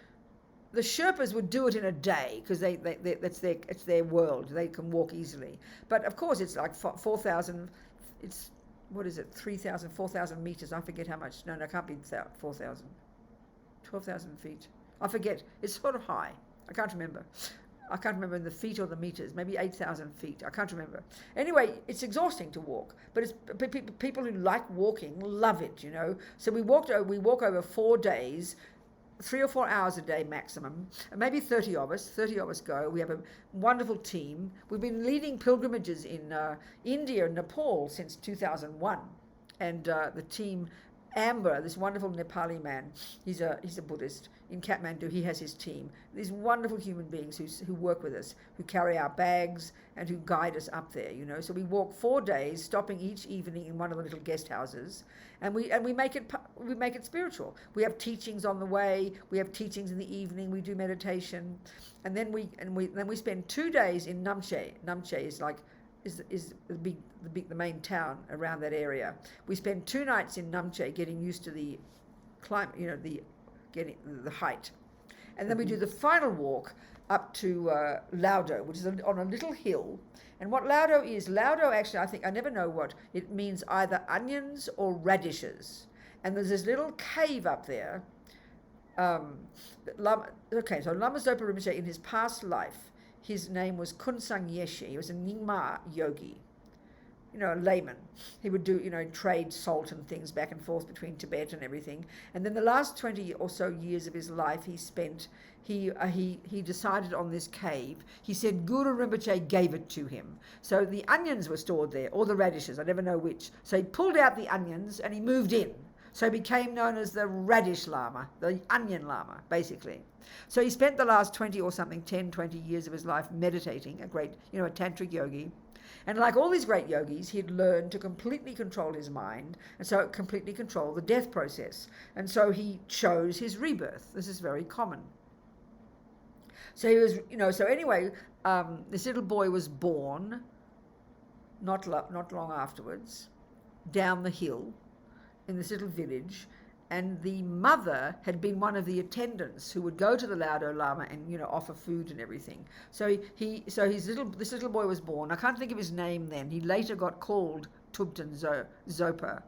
S1: would do it in a day because it's their world. They can walk easily. But of course, it's like 4,000, it's, 3,000, 4,000 meters. I forget how much. No, it can't be 4,000. 12,000 feet. I forget. It's sort of high. I can't remember in the feet or the meters. Maybe 8,000 feet. I can't remember. Anyway, it's exhausting to walk, but it's people who like walking love it. So we walk over 4 days. 3 or 4 hours a day maximum, and maybe 30 of us go. We have a wonderful team. We've been leading pilgrimages in India and Nepal since 2001, and the team, Amber, this wonderful Nepali man, he's a Buddhist in Kathmandu. He has his team, these wonderful human beings who work with us, who carry our bags and who guide us up there. So we walk 4 days, stopping each evening in one of the little guest houses, and we make it spiritual. We have teachings on the way. We have teachings in the evening. We do meditation, and then we spend 2 days in Namche. Namche is the main town around that area. We spend 2 nights in Namche getting used to the climate, getting the height, and then we do the final walk up to Laudo, which is on a little hill. And what Laudo is, actually, I never know what it means, either onions or radishes. And there's this little cave up there. So Lama Zopa Rinpoche, in his past life, his name was Kunsang Yeshe. He was a Nyingma yogi, a layman. He would do, trade salt and things back and forth between Tibet and everything. And then the last 20 or so years of his life, he decided on this cave. He said Guru Rinpoche gave it to him. So the onions were stored there, or the radishes, I never know which. So he pulled out the onions and he moved in. So he became known as the Radish Lama, the Onion Lama, basically. So he spent the last 20 years of his life meditating, a great, a tantric yogi. And like all these great yogis, he'd learned to completely control his mind, and so completely control the death process. And so he chose his rebirth. This is very common. So he was, this little boy was born not long afterwards, down the hill, in this little village, and the mother had been one of the attendants who would go to the Laudo Lama and, you know, offer food and everything. So this little boy was born. I can't think of his name then. He later got called Tubten Zopa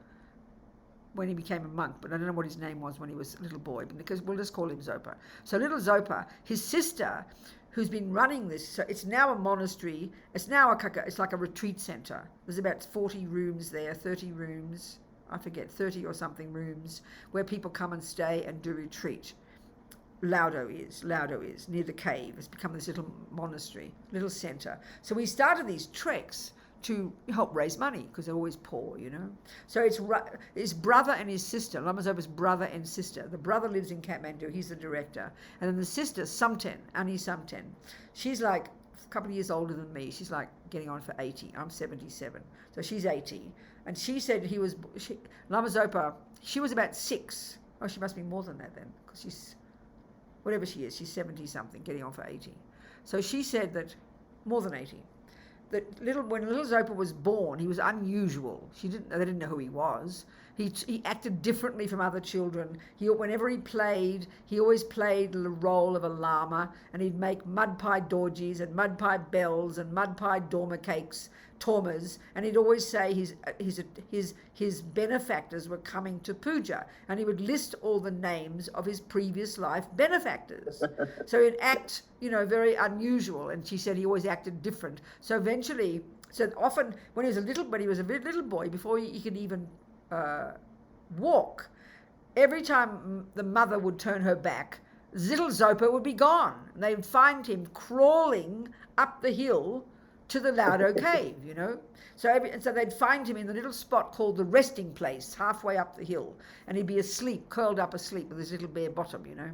S1: when he became a monk, but I don't know what his name was when he was a little boy, because we'll just call him Zopa. So little Zopa, his sister, who's been running this, so it's now a monastery, it's like a retreat center. There's about 40 rooms there, 30 rooms, I forget, 30 or something rooms, where people come and stay and do retreat. Laudo is near the cave. It's become this little monastery, little center. So we started these treks to help raise money, because they're always poor, you know. So it's his brother and his sister, Lama Zopa's brother and sister. The brother lives in Kathmandu, he's the director. And then the sister, Ani Samten, she's like a couple of years older than me. She's like getting on for 80. I'm 77. So she's 80. And she said Lama Zopa, she was about 6. Oh, she must be more than that then, because she's, whatever she is, she's 70 something, getting on for 80. So she said that, more than 80, that when little Zopa was born, he was unusual. They didn't know who he was. He acted differently from other children. Whenever he played, he always played the role of a lama, and he'd make mud pie dorjies and mud pie bells and mud pie dorma cakes, tormas, and he'd always say his benefactors were coming to puja, and he would list all the names of his previous life benefactors. So he'd act, you know, very unusual, and she said he always acted different. So eventually, often when he was a little boy, before he could even walk, every time the mother would turn her back, little Zopa would be gone. And they would find him crawling up the hill to the Laudo cave, you know. So they'd find him in the little spot called the resting place, halfway up the hill, and he'd be asleep, curled up asleep with his little bare bottom, you know.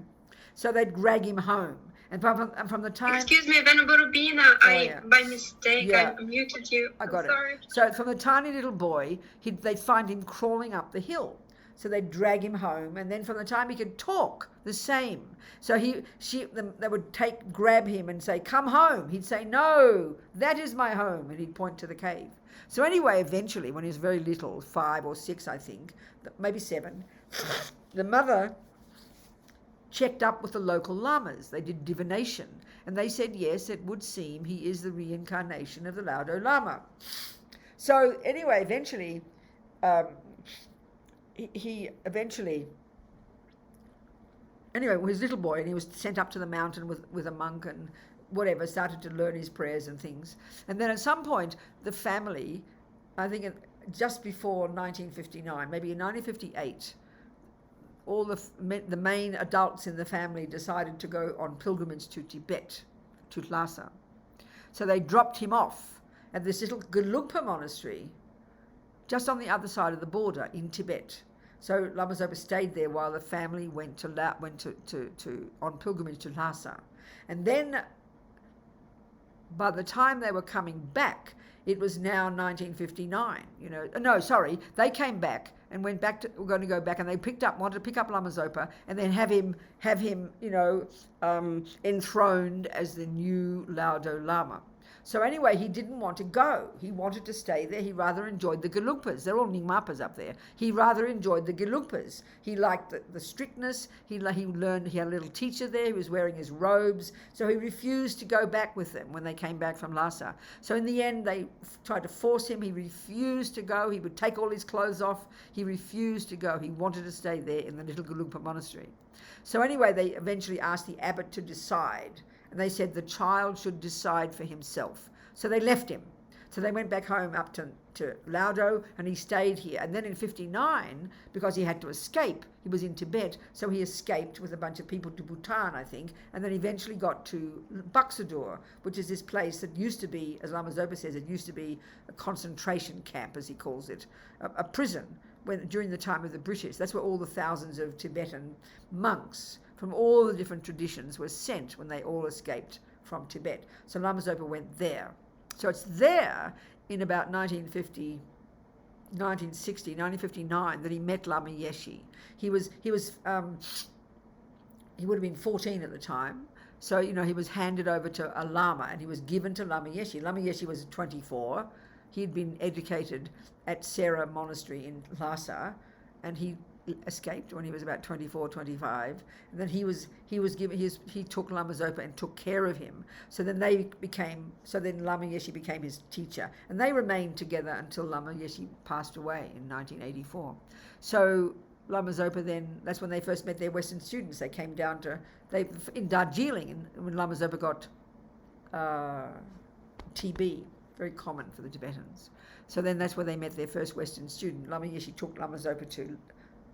S1: So they'd drag him home. And from the time...
S5: Excuse me, Venerable Robina, by mistake, I muted you.
S1: I got
S5: Sorry.
S1: it. So from the tiny little boy, they'd find him crawling up the hill. So they'd drag him home, and then from the time he could talk, the same. So they would grab him and say, "Come home." He'd say, "No, that is my home," and he'd point to the cave. So anyway, eventually, when he was very little, 5 or 6, I think, maybe 7, the mother checked up with the local lamas. They did divination, and they said, yes, it would seem he is the reincarnation of the Laudo Lama. So anyway, eventually, he was a little boy, and he was sent up to the mountain with a monk and whatever, started to learn his prayers and things. And then at some point, the family, I think just before 1959, maybe in 1958, all the main adults in the family decided to go on pilgrimage to Tibet, to Lhasa. So they dropped him off at this little Gelugpa monastery, just on the other side of the border in Tibet. So Lama Zopa stayed there while the family went on pilgrimage to Lhasa. And then by the time they were coming back, it was now 1959, you know. No, sorry, they came back and were going to go back, and they wanted to pick up Lama Zopa and then have him, you know, enthroned as the new Laudo Lama. So anyway, he didn't want to go. He wanted to stay there. He rather enjoyed the Gelugpas. They're all Nyingmapas up there. He rather enjoyed the Gelugpas. He liked the strictness. He learned, he had a little teacher there. He was wearing his robes. So he refused to go back with them when they came back from Lhasa. So in the end, they tried to force him. He refused to go. He would take all his clothes off. He refused to go. He wanted to stay there in the little Gelugpa monastery. So anyway, they eventually asked the abbot to decide. And they said the child should decide for himself. So they left him. So they went back home up to Laudo, and he stayed here. And then in 59, because he had to escape, he was in Tibet, so he escaped with a bunch of people to Bhutan, I think, and then eventually got to Baksadur, which is this place that used to be, as Lama Zopa says, it used to be a concentration camp, as he calls it, a prison during the time of the British. That's where all the thousands of Tibetan monks from all the different traditions were sent when they all escaped from Tibet. So Lama Zopa went there. So it's there in about 1959 that he met Lama Yeshin. He would have been 14 at the time. So, you know, he was handed over to a Lama, and he was given to Lama Yeshin. Lama Yeshin was 24. He'd been educated at Sera Monastery in Lhasa, and he escaped when he was about 24, 25, and then he took Lama Zopa and took care of him. So then Lama Yeshe became his teacher, and they remained together until Lama Yeshe passed away in 1984. So Lama Zopa then, that's when they first met their Western students. They came down in Darjeeling, when Lama Zopa got TB, very common for the Tibetans. So then that's where they met their first Western student. Lama Yeshe took Lama Zopa to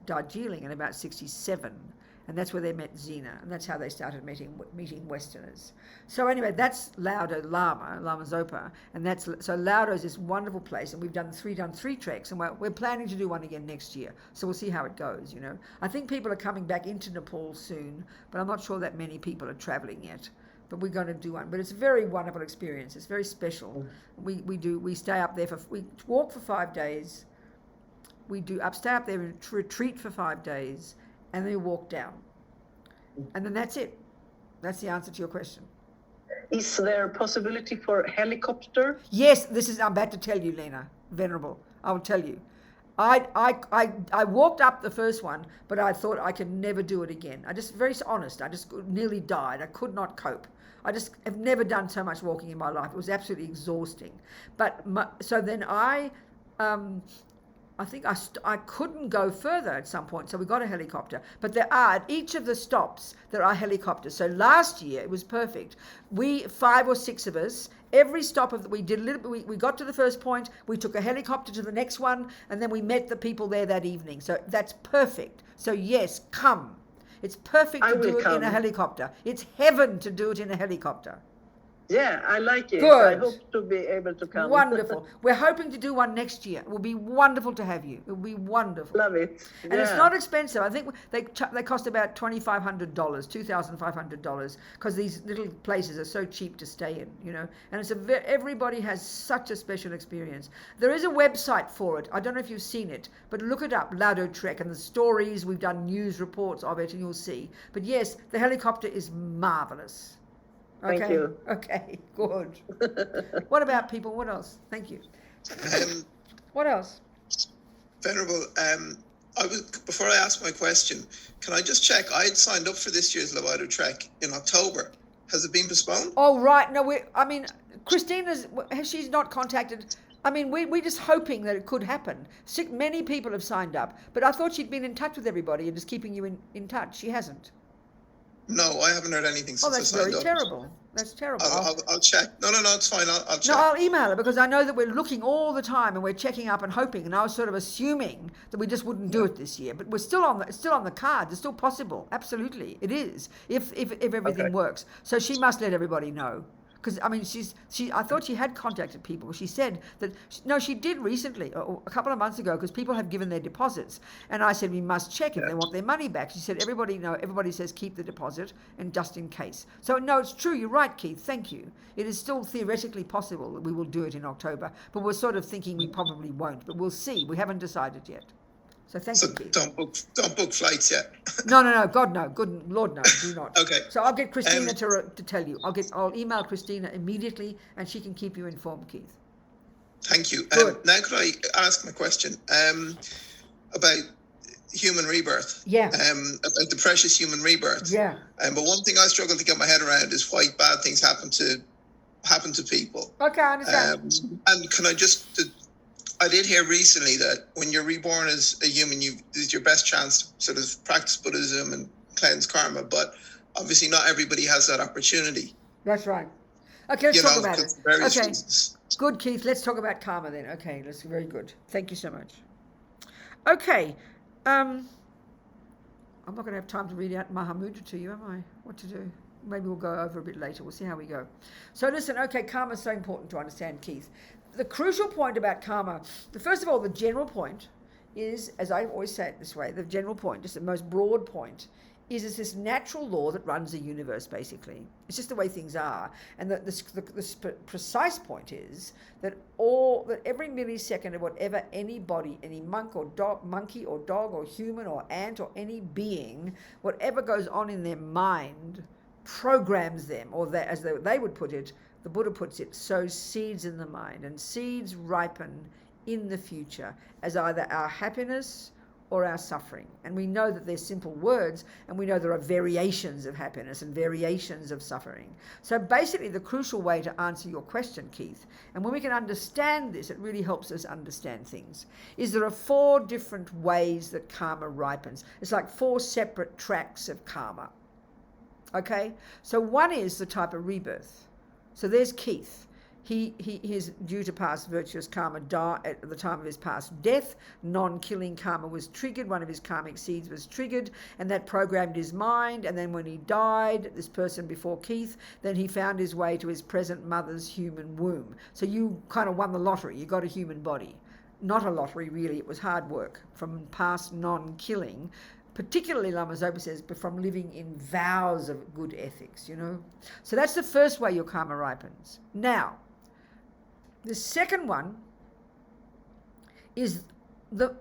S1: Darjeeling in about 67, and that's where they met Zina, and that's how they started meeting Westerners. So anyway, that's Laudo Lama Zopa, and so Laudo is this wonderful place, and we've done three treks, and we're planning to do one again next year. So we'll see how it goes. I think people are coming back into Nepal soon, but I'm not sure that many people are traveling yet. But we're going to do one. But it's a very wonderful experience. It's very special. We stay up there we walk for 5 days. We stay up there and retreat for 5 days, and then we walk down. And then that's it. That's the answer to your question.
S6: Is there a possibility for helicopter?
S1: Yes, I'm about to tell you, Lena, Venerable. I will tell you. I walked up the first one, but I thought I could never do it again. Very honest, I just nearly died. I could not cope. I just have never done so much walking in my life. It was absolutely exhausting. But so then I think I couldn't go further at some point, so we got a helicopter. But at each of the stops, there are helicopters. So last year, it was perfect. 5 or 6 of us, every stop we did we got to the first point, we took a helicopter to the next one, and then we met the people there that evening. So that's perfect. So yes, come. It's perfect to do it in a helicopter. It's heaven to do it in a helicopter.
S6: Yeah, I like it.
S1: Good.
S6: I hope to be able to come.
S1: Wonderful. We're hoping to do one next year. It will be wonderful to have you. It will be wonderful.
S6: Love it.
S1: And it's not expensive. I think they cost about $2,500, $2,500, because these little places are so cheap to stay in, And it's everybody has such a special experience. There is a website for it. I don't know if you've seen it, but look it up, Laudo Trek, and the stories. We've done news reports of it, and you'll see. But yes, the helicopter is marvelous. Okay.
S6: Thank you.
S1: Okay, good. What about people? What else? Thank you. What else?
S7: Venerable, before I ask my question, can I just check? I had signed up for this year's Laudo Trek in October. Has it been postponed?
S1: Oh, right. No, she's not contacted. We're just hoping that it could happen. Many people have signed up, but I thought she'd been in touch with everybody and just keeping you in touch. She hasn't.
S7: No, I haven't heard anything since I signed up.
S1: That's very terrible. That's terrible.
S7: I'll check. No, it's fine. I'll check.
S1: No, I'll email her, because I know that we're looking all the time and we're checking up and hoping, and I was sort of assuming that we just wouldn't do it this year. But it's still on the cards. It's still possible. Absolutely, it is. If everything works. So she must let everybody know. Because I thought she had contacted people. She said that she did recently, a couple of months ago, because people have given their deposits, and I said we must check if they want their money back. She said everybody says keep the deposit, and just in case. So no, it's true. You're right, Keith. Thank you. It is still theoretically possible that we will do it in October, but we're sort of thinking we probably won't. But we'll see. We haven't decided yet. So thank you, Keith.
S7: Don't book flights yet.
S1: No, God no, good Lord no, do not.
S7: Okay.
S1: So I'll get Christina to tell you. I'll email Christina immediately, and she can keep you informed, Keith.
S7: Thank you.
S1: Good.
S7: Now could I ask my question about human rebirth?
S1: Yeah.
S7: About the precious human rebirth.
S1: Yeah.
S7: But one thing I struggle to get my head around is why bad things happen to people.
S1: Okay, I understand.
S7: And can I did hear recently that when you're reborn as a human, it's your best chance to sort of practice Buddhism and cleanse karma, but obviously not everybody has that opportunity.
S1: That's right. Okay, let's talk about it. Okay,
S7: reasons.
S1: Good, Keith. Let's talk about karma then. Okay, that's very good. Thank you so much. Okay, I'm not going to have time to read out Mahamudra to you, am I? What to do? Maybe we'll go over a bit later. We'll see how we go. So listen, okay, karma is so important to understand, Keith. The crucial point about karma, first of all, the general point is, as I always say it this way, the general point, just the most broad point, is it's this natural law that runs the universe, basically. It's just the way things are. And the precise point is that every millisecond of whatever anybody, any monkey or dog or human or ant or any being, whatever goes on in their mind, programs them, or as they would put it, the Buddha puts it, sows seeds in the mind, and seeds ripen in the future as either our happiness or our suffering. And we know that they're simple words, and we know there are variations of happiness and variations of suffering. So basically the crucial way to answer your question, Keith, and when we can understand this, it really helps us understand things, is there are 4 different ways that karma ripens. It's like 4 separate tracks of karma. Okay? So one is the type of rebirth. So there's Keith. He is due to past virtuous karma die at the time of his past death. Non-killing karma was triggered. One of his karmic seeds was triggered, and that programmed his mind. And then when he died, this person before Keith, then he found his way to his present mother's human womb. So you kind of won the lottery. You got a human body. Not a lottery, really. It was hard work from past non-killing. Particularly, Lama Zopa says, but from living in vows of good ethics, you know. So that's the first way your karma ripens. Now, the second one is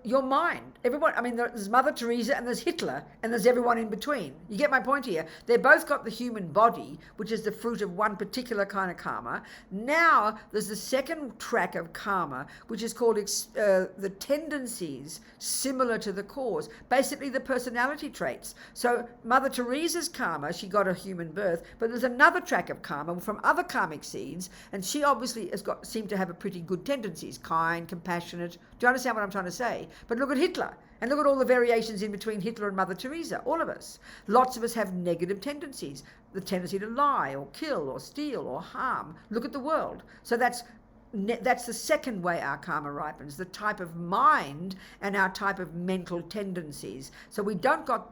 S1: your mind. Everyone, I mean, there's Mother Teresa and there's Hitler and there's everyone in between. You get my point here? They've both got the human body, which is the fruit of one particular kind of karma. Now there's the second track of karma, which is called the tendencies similar to the cause. Basically the personality traits. So Mother Teresa's karma, she got a human birth, but there's another track of karma from other karmic seeds, and she obviously seemed to have a pretty good tendencies, kind, compassionate. Do you understand what I'm trying to say? But look at Hitler, and look at all the variations in between Hitler and Mother Teresa. All of us. Lots of us have negative tendencies. The tendency to lie or kill or steal or harm. Look at the world. So that's the second way our karma ripens, the type of mind and our type of mental tendencies. So we don't get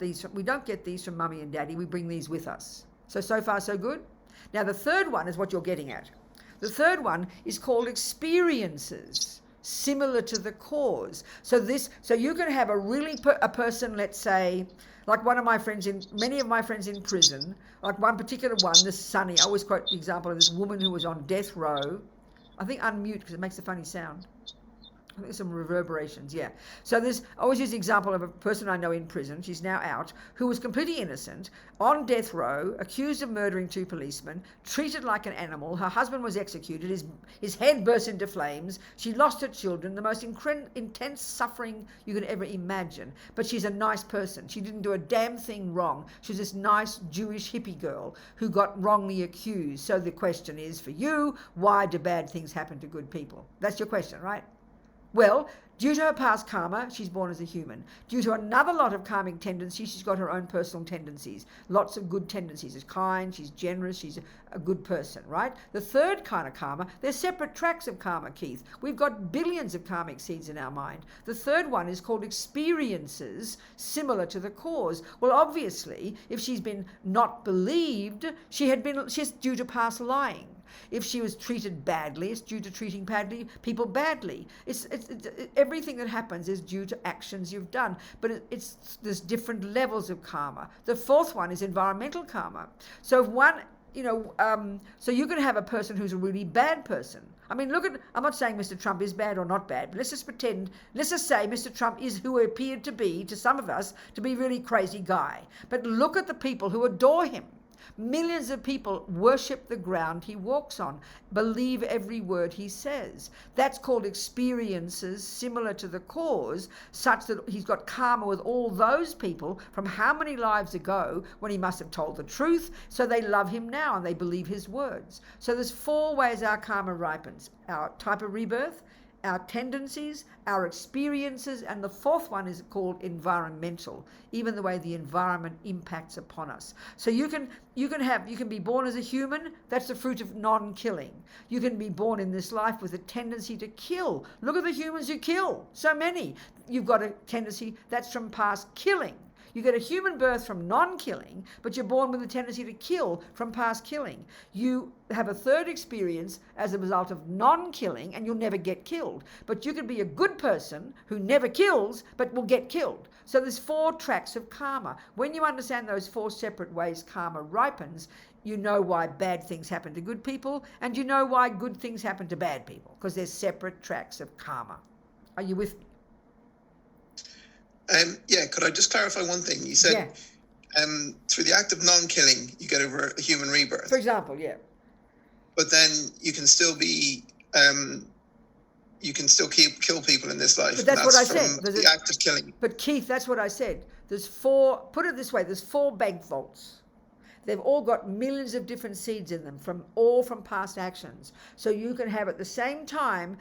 S1: these from mummy and daddy. We bring these with us. So far so good. Now the third one is what you're getting at. The third one is called experiences similar to the cause. So you can have a person, let's say, like many of my friends in prison, like one particular one, this Sunny, I always quote the example of this woman who was on death row. I think unmute because it makes a funny sound. I think there's some reverberations, yeah. So I always use the example of a person I know in prison, she's now out, who was completely innocent, on death row, accused of murdering 2 policemen, treated like an animal. Her husband was executed, his head burst into flames, she lost her children, the most intense suffering you could ever imagine. But she's a nice person. She didn't do a damn thing wrong. She was this nice Jewish hippie girl who got wrongly accused. So the question is for you, why do bad things happen to good people? That's your question, right? Well, due to her past karma, she's born as a human. Due to another lot of karmic tendencies, she's got her own personal tendencies. Lots of good tendencies. She's kind, she's generous, she's a good person, right? The third kind of karma, they're separate tracks of karma, Keith. We've got billions of karmic seeds in our mind. The third one is called experiences similar to the cause. Well, obviously, if she's been not believed, she's due to past lying. If she was treated badly, it's due to treating people badly. It's everything that happens is due to actions you've done. But there's different levels of karma. The fourth one is environmental karma. So so you can have a person who's a really bad person. I mean, I'm not saying Mr. Trump is bad or not bad, but let's just say Mr. Trump is who he appeared to be, to some of us, to be a really crazy guy. But look at the people who adore him. Millions of people worship the ground he walks on, believe every word he says. That's called experiences similar to the cause, such that he's got karma with all those people from how many lives ago when he must have told the truth, so they love him now and they believe his words. So there's 4 ways our karma ripens: our type of rebirth, our tendencies, our experiences, and the fourth one is called environmental, even the way the environment impacts upon us. So you can be born as a human, that's the fruit of non-killing. You can be born in this life with a tendency to kill. Look at the humans you kill, so many. You've got a tendency that's from past killing. You get a human birth from non-killing, but you're born with a tendency to kill from past killing. You have a third experience as a result of non-killing, and you'll never get killed. But you can be a good person who never kills, but will get killed. So there's 4 tracks of karma. When you understand those 4 separate ways karma ripens, you know why bad things happen to good people, and you know why good things happen to bad people, because there's separate tracks of karma. Are you with me?
S7: Could I just clarify one thing? You said through the act of non-killing, you get a human rebirth.
S1: For example, yeah.
S7: But then you can still be you can still kill people in this life.
S1: But that's what I
S7: from
S1: said.
S7: The act of killing.
S1: But Keith, that's what I said. There's 4, put it this way, there's 4 bank vaults. They've all got millions of different seeds in them, all from past actions. So you can have at the same time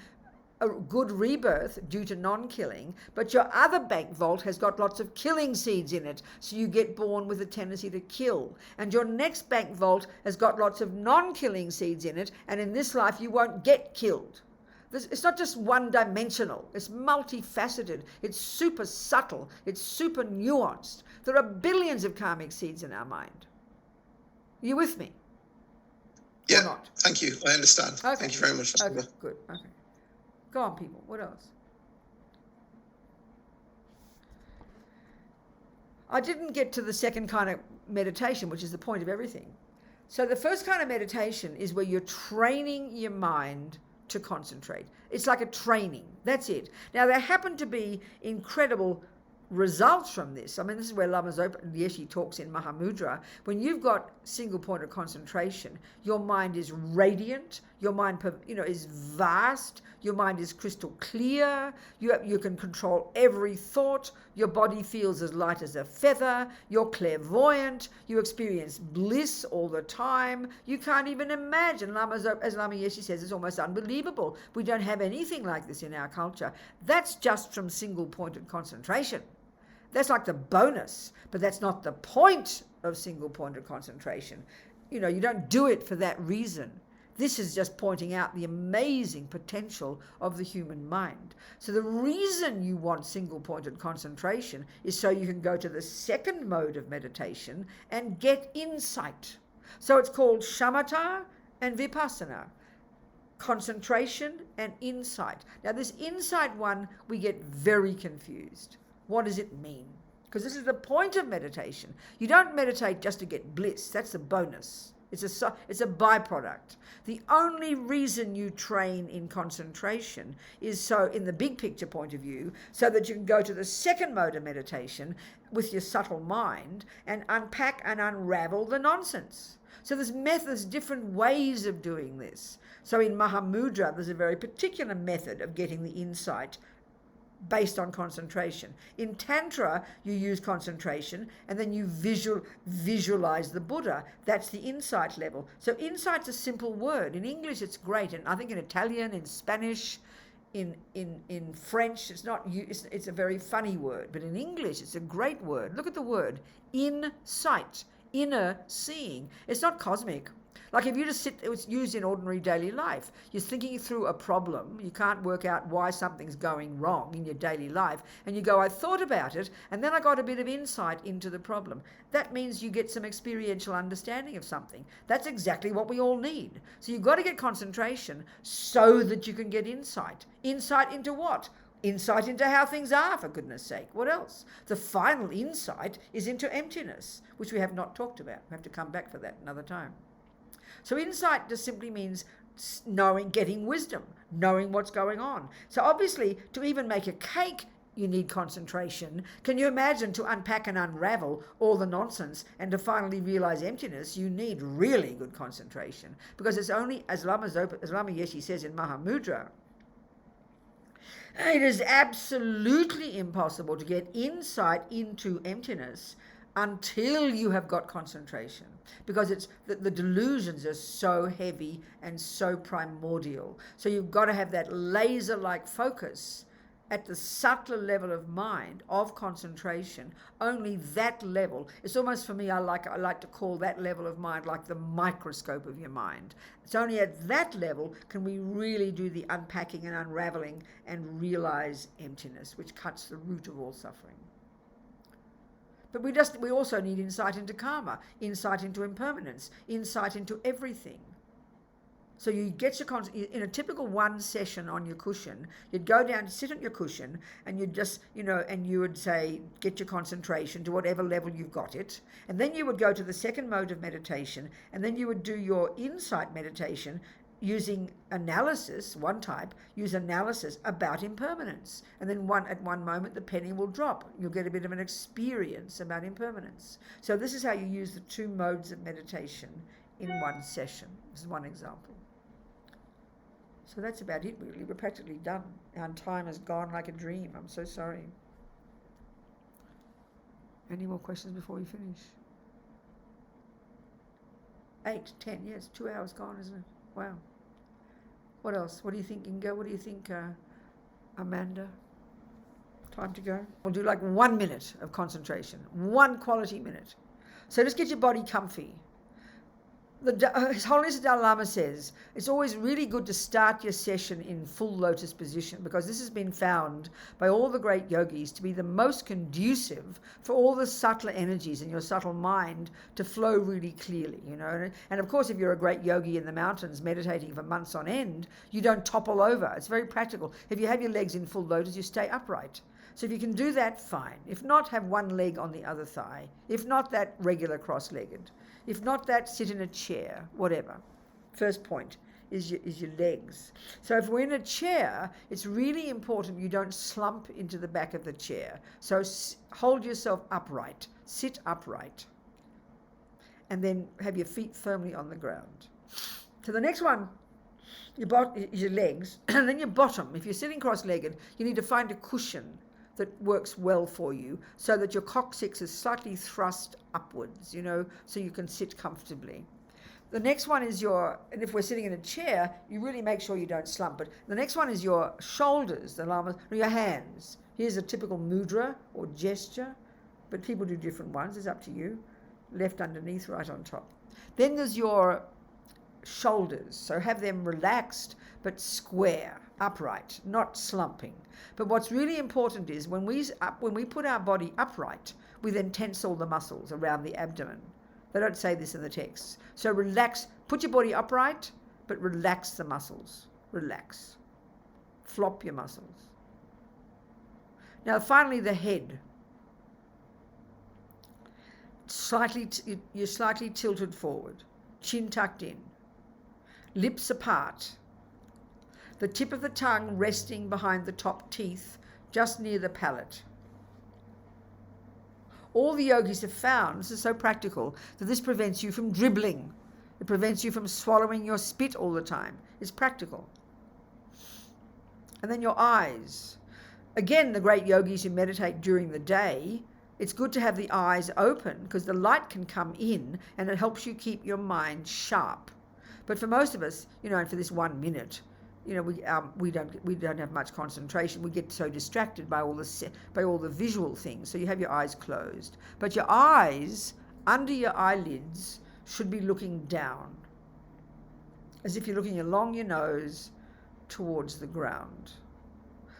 S1: a good rebirth due to non-killing, but your other bank vault has got lots of killing seeds in it, so you get born with a tendency to kill. And your next bank vault has got lots of non-killing seeds in it, and in this life you won't get killed. It's not just one-dimensional, it's multifaceted, it's super subtle, it's super nuanced. There are billions of karmic seeds in our mind. Are you with me?
S7: Yeah,
S1: or not?
S7: Thank you, I understand.
S1: Okay.
S7: Thank you very much.
S1: Okay, good, okay. Go on, people, what else? I didn't get to the second kind of meditation, which is the point of everything. So the first kind of meditation is where you're training your mind to concentrate. It's like a training. That's it. Now, there happen to be incredible results from this. I mean, this is where Lama Zopa Yeshin talks in Mahamudra. When you've got single point of concentration, your mind is radiant, your mind, is vast, your mind is crystal clear, you can control every thought, your body feels as light as a feather, you're clairvoyant, you experience bliss all the time. You can't even imagine. As Lama Yeshin says, it's almost unbelievable. We don't have anything like this in our culture. That's just from single pointed concentration. That's like the bonus, but that's not the point of single pointed concentration. You don't do it for that reason. This is just pointing out the amazing potential of the human mind. So the reason you want single pointed concentration is so you can go to the second mode of meditation and get insight. So it's called shamatha and vipassana, concentration and insight. Now this insight one, we get very confused. What does it mean? Because this is the point of meditation. You don't meditate just to get bliss. That's a bonus. It's a byproduct. The only reason you train in concentration is so, in the big picture point of view, so that you can go to the second mode of meditation with your subtle mind and unpack and unravel the nonsense. So there's different ways of doing this. So in Mahamudra, there's a very particular method of getting the insight based on concentration. In Tantra, you use concentration and then you visualize the Buddha. That's the insight level. So insight's a simple word. In English, it's great. And I think in Italian, in Spanish, in French, it's a very funny word. But in English, it's a great word. Look at the word, insight, inner seeing. It's not cosmic. Like if you just sit, it's used in ordinary daily life. You're thinking through a problem. You can't work out why something's going wrong in your daily life. And you go, I thought about it, and then I got a bit of insight into the problem. That means you get some experiential understanding of something. That's exactly what we all need. So you've got to get concentration so that you can get insight. Insight into what? Insight into how things are, for goodness sake. What else? The final insight is into emptiness, which we have not talked about. We have to come back for that another time. So insight just simply means knowing, getting wisdom, knowing what's going on. So obviously, to even make a cake, you need concentration. Can you imagine to unpack and unravel all the nonsense and to finally realize emptiness, you need really good concentration. Because it's only, as Lama Yeshin says in Mahamudra, it is absolutely impossible to get insight into emptiness until you have got concentration, because it's the delusions are so heavy and so primordial. So you've got to have that laser-like focus at the subtler level of mind, of concentration. Only that level. It's almost, for me, I like to call that level of mind like the microscope of your mind. It's only at that level can we really do the unpacking and unraveling and realize emptiness, which cuts the root of all suffering. But we also need insight into karma, insight into impermanence, insight into everything. So you get in a typical one session on your cushion, you'd go down, sit on your cushion, and you'd just, and you would say, get your concentration to whatever level you've got it. And then you would go to the second mode of meditation, and then you would do your insight meditation using analysis, one type, use analysis about impermanence. And then at one moment, the penny will drop. You'll get a bit of an experience about impermanence. So this is how you use the two modes of meditation in one session. This is one example. So that's about it, really. We're practically done. Our time has gone like a dream. I'm so sorry. Any more questions before we finish? 8, 10, yes, 2 hours gone, isn't it? Wow. What else? What do you think, Inga? What do you think, Amanda? Time to go? We'll do like 1 minute of concentration, 1 quality minute. So just get your body comfy. His Holiness the Dalai Lama says it's always really good to start your session in full lotus position, because this has been found by all the great yogis to be the most conducive for all the subtler energies in your subtle mind to flow really clearly, you know. And of course, if you're a great yogi in the mountains meditating for months on end, you don't topple over. It's very practical. If you have your legs in full lotus, you stay upright. So if you can do that, fine. If not, have one leg on the other thigh. If not, that regular cross-legged. If not that, sit in a chair, whatever. First point is your legs. So if we're in a chair, it's really important you don't slump into the back of the chair. So hold yourself upright, sit upright, and then have your feet firmly on the ground. So the next one, your legs, and then your bottom. If you're sitting cross-legged, you need to find a cushion that works well for you, so that your coccyx is slightly thrust upwards, you know, so you can sit comfortably. The next one is and if we're sitting in a chair, you really make sure you don't slump. But the next one is your shoulders, your hands. Here's a typical mudra or gesture, but people do different ones. It's up to you. Left underneath, right on top. Then there's your shoulders. So have them relaxed, but square, upright, not slumping. But what's really important is when we put our body upright, we then tense all the muscles around the abdomen. They don't say this in the text. So relax, put your body upright, but relax the muscles. Relax. Flop your muscles. Now finally, the head. You're slightly tilted forward, chin tucked in, lips apart, the tip of the tongue resting behind the top teeth, just near the palate. All the yogis have found, this is so practical, that this prevents you from dribbling. It prevents you from swallowing your spit all the time. It's practical. And then your eyes. Again, the great yogis who meditate during the day, it's good to have the eyes open, because the light can come in and it helps you keep your mind sharp. But for most of us, you know, and for this 1 minute, you know, we don't have much concentration. We get so distracted by all the visual things. So you have your eyes closed, but your eyes under your eyelids should be looking down, as if you're looking along your nose towards the ground.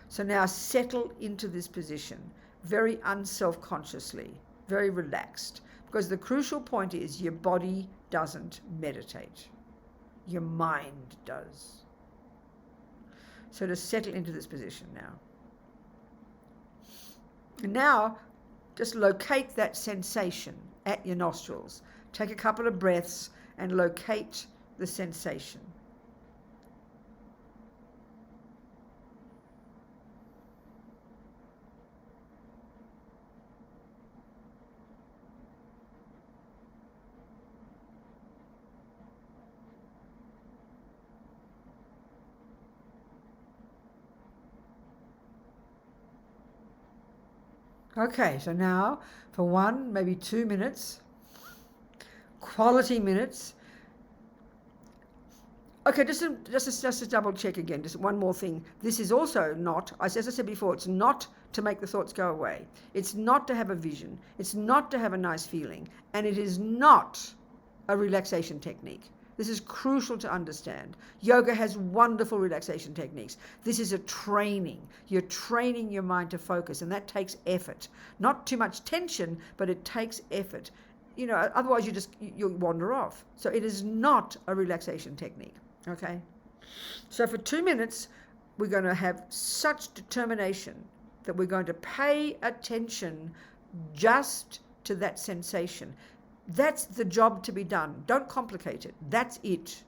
S1: So now settle into this position, very unself-consciously, very relaxed, because the crucial point is your body doesn't meditate. Your mind does. So to settle into this position now. And now, just locate that sensation at your nostrils. Take a couple of breaths and locate the sensation. Okay, so now for 1, maybe 2 minutes, quality minutes. Okay, just to double check again, just one more thing. This is also not, as I said before, it's not to make the thoughts go away. It's not to have a vision. It's not to have a nice feeling. And it is not a relaxation technique. This is crucial to understand. Yoga has wonderful relaxation techniques. This is a training. You're training your mind to focus, and that takes effort. Not too much tension, but it takes effort. You know, otherwise you'll wander off. So it is not a relaxation technique, okay? So for 2 minutes, we're going to have such determination that we're going to pay attention just to that sensation. That's the job to be done. Don't complicate it. That's it.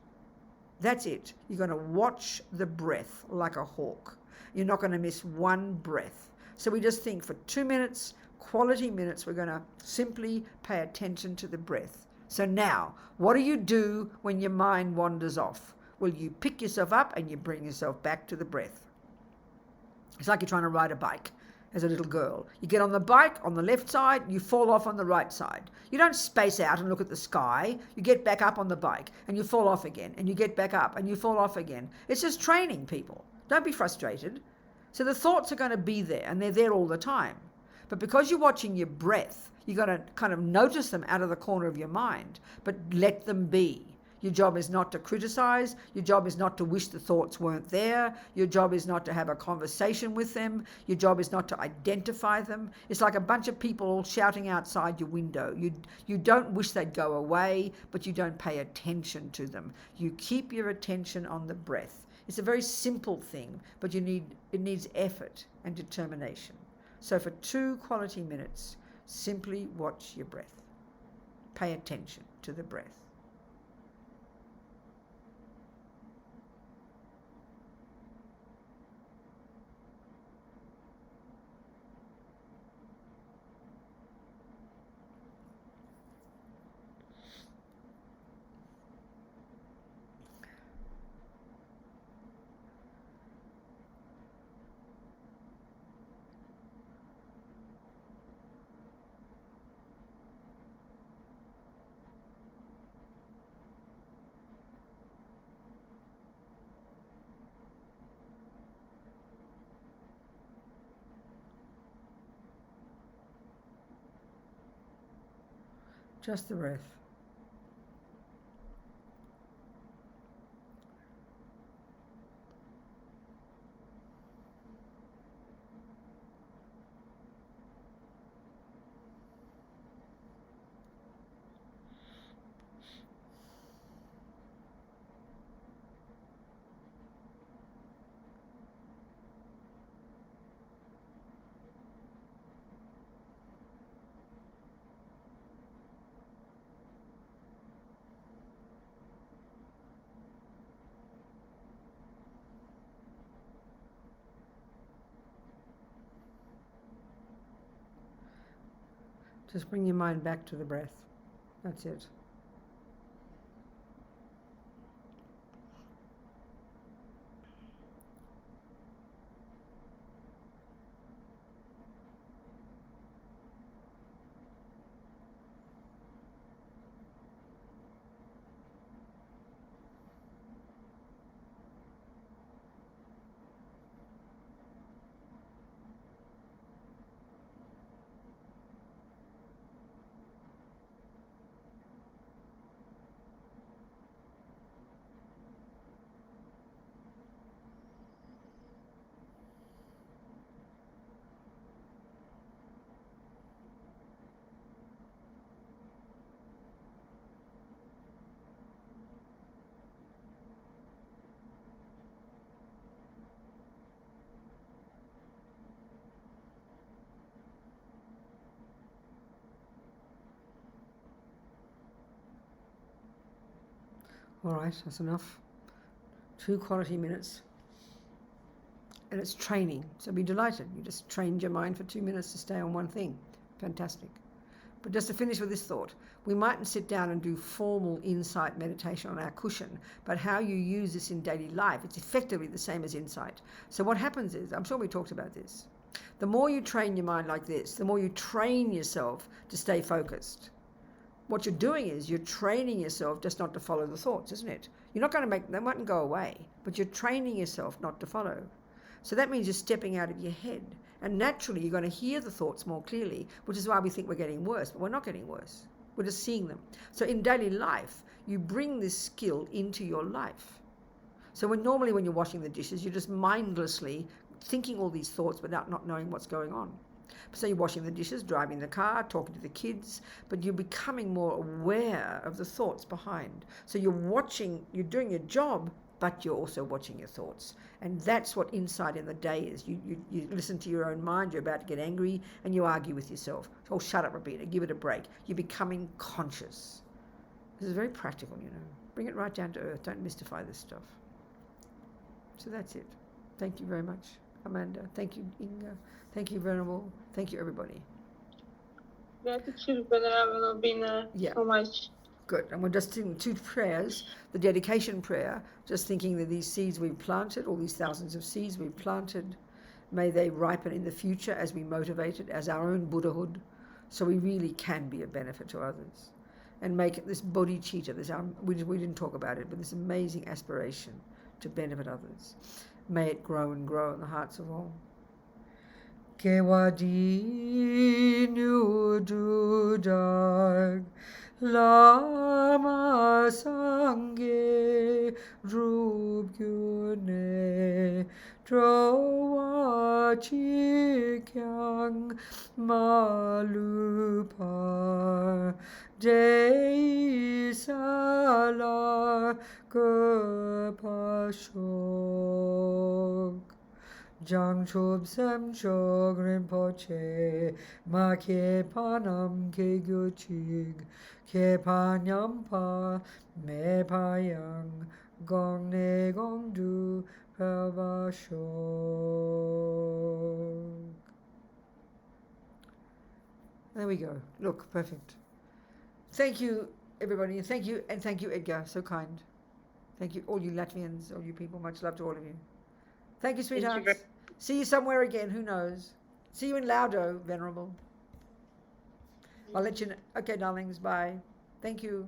S1: That's it. You're going to watch the breath like a hawk. You're not going to miss one breath. So we just think for 2 minutes, quality minutes, we're going to simply pay attention to the breath. So now, what do you do when your mind wanders off? Well, you pick yourself up and you bring yourself back to the breath. It's like you're trying to ride a bike as a little girl. You get on the bike on the left side, you fall off on the right side. You don't space out and look at the sky. You get back up on the bike and you fall off again, and you get back up and you fall off again. It's just training, people. Don't be frustrated. So the thoughts are going to be there, and they're there all the time. But because you're watching your breath, you've got to kind of notice them out of the corner of your mind, but let them be. Your job is not to criticize. Your job is not to wish the thoughts weren't there. Your job is not to have a conversation with them. Your job is not to identify them. It's like a bunch of people all shouting outside your window. You don't wish they'd go away, but you don't pay attention to them. You keep your attention on the breath. It's a very simple thing, but it needs effort and determination. So for 2 quality minutes, simply watch your breath. Pay attention to the breath. Just the breath. Just bring your mind back to the breath. That's it. All right, that's enough. 2 quality minutes. And it's training, so be delighted. You just trained your mind for 2 minutes to stay on one thing. Fantastic. But just to finish with this thought, we mightn't sit down and do formal insight meditation on our cushion, but how you use this in daily life, it's effectively the same as insight. So what happens is, I'm sure we talked about this, the more you train your mind like this, the more you train yourself to stay focused. What you're doing is you're training yourself just not to follow the thoughts, isn't it? You're not going to make, they mightn't go away, but you're training yourself not to follow. So that means you're stepping out of your head. And naturally, you're going to hear the thoughts more clearly, which is why we think we're getting worse, but we're not getting worse. We're just seeing them. So in daily life, you bring this skill into your life. So normally when you're washing the dishes, you're just mindlessly thinking all these thoughts without not knowing what's going on. So you're washing the dishes, driving the car, talking to the kids, but you're becoming more aware of the thoughts behind. So you're watching, you're doing your job, but you're also watching your thoughts. And that's what insight in the day is. You listen to your own mind, you're about to get angry, and you argue with yourself. Oh, shut up, Robina, give it a break. You're becoming conscious. This is very practical, you know. Bring it right down to earth. Don't mystify this stuff. So that's it. Thank you very much, Amanda. Thank you, Inga. Thank you, Venerable. Thank you, everybody.
S2: Gratitude, Venerable Robina,
S1: Yeah.
S2: so much.
S1: Good. And we're just doing 2 prayers. The dedication prayer, just thinking that these seeds we've planted, all these thousands of seeds we've planted, may they ripen in the future as we motivated, as our own Buddhahood, so we really can be a benefit to others. And make it this bodhicitta, we didn't talk about it, but this amazing aspiration to benefit others. May it grow and grow in the hearts of all. Kewadi Nududag Lama Sangye Rubgyune Drowa Chikyang Malupar Dei Salar Gopashok Jangchub Sem Chog Rinpoche Ma Ke Panam Ke Gyuchig Ke Panyampa Me Payang Gong Ne Gong Du Pravashok. There we go. Look, perfect. Thank you, everybody. Thank you, Edgar. So kind. Thank you, all you Latvians, all you people. Much love to all of you. Thank you, sweethearts. See you somewhere again. Who knows? See you in Laudo, Venerable. I'll let you know. Okay, darlings. Bye. Thank you.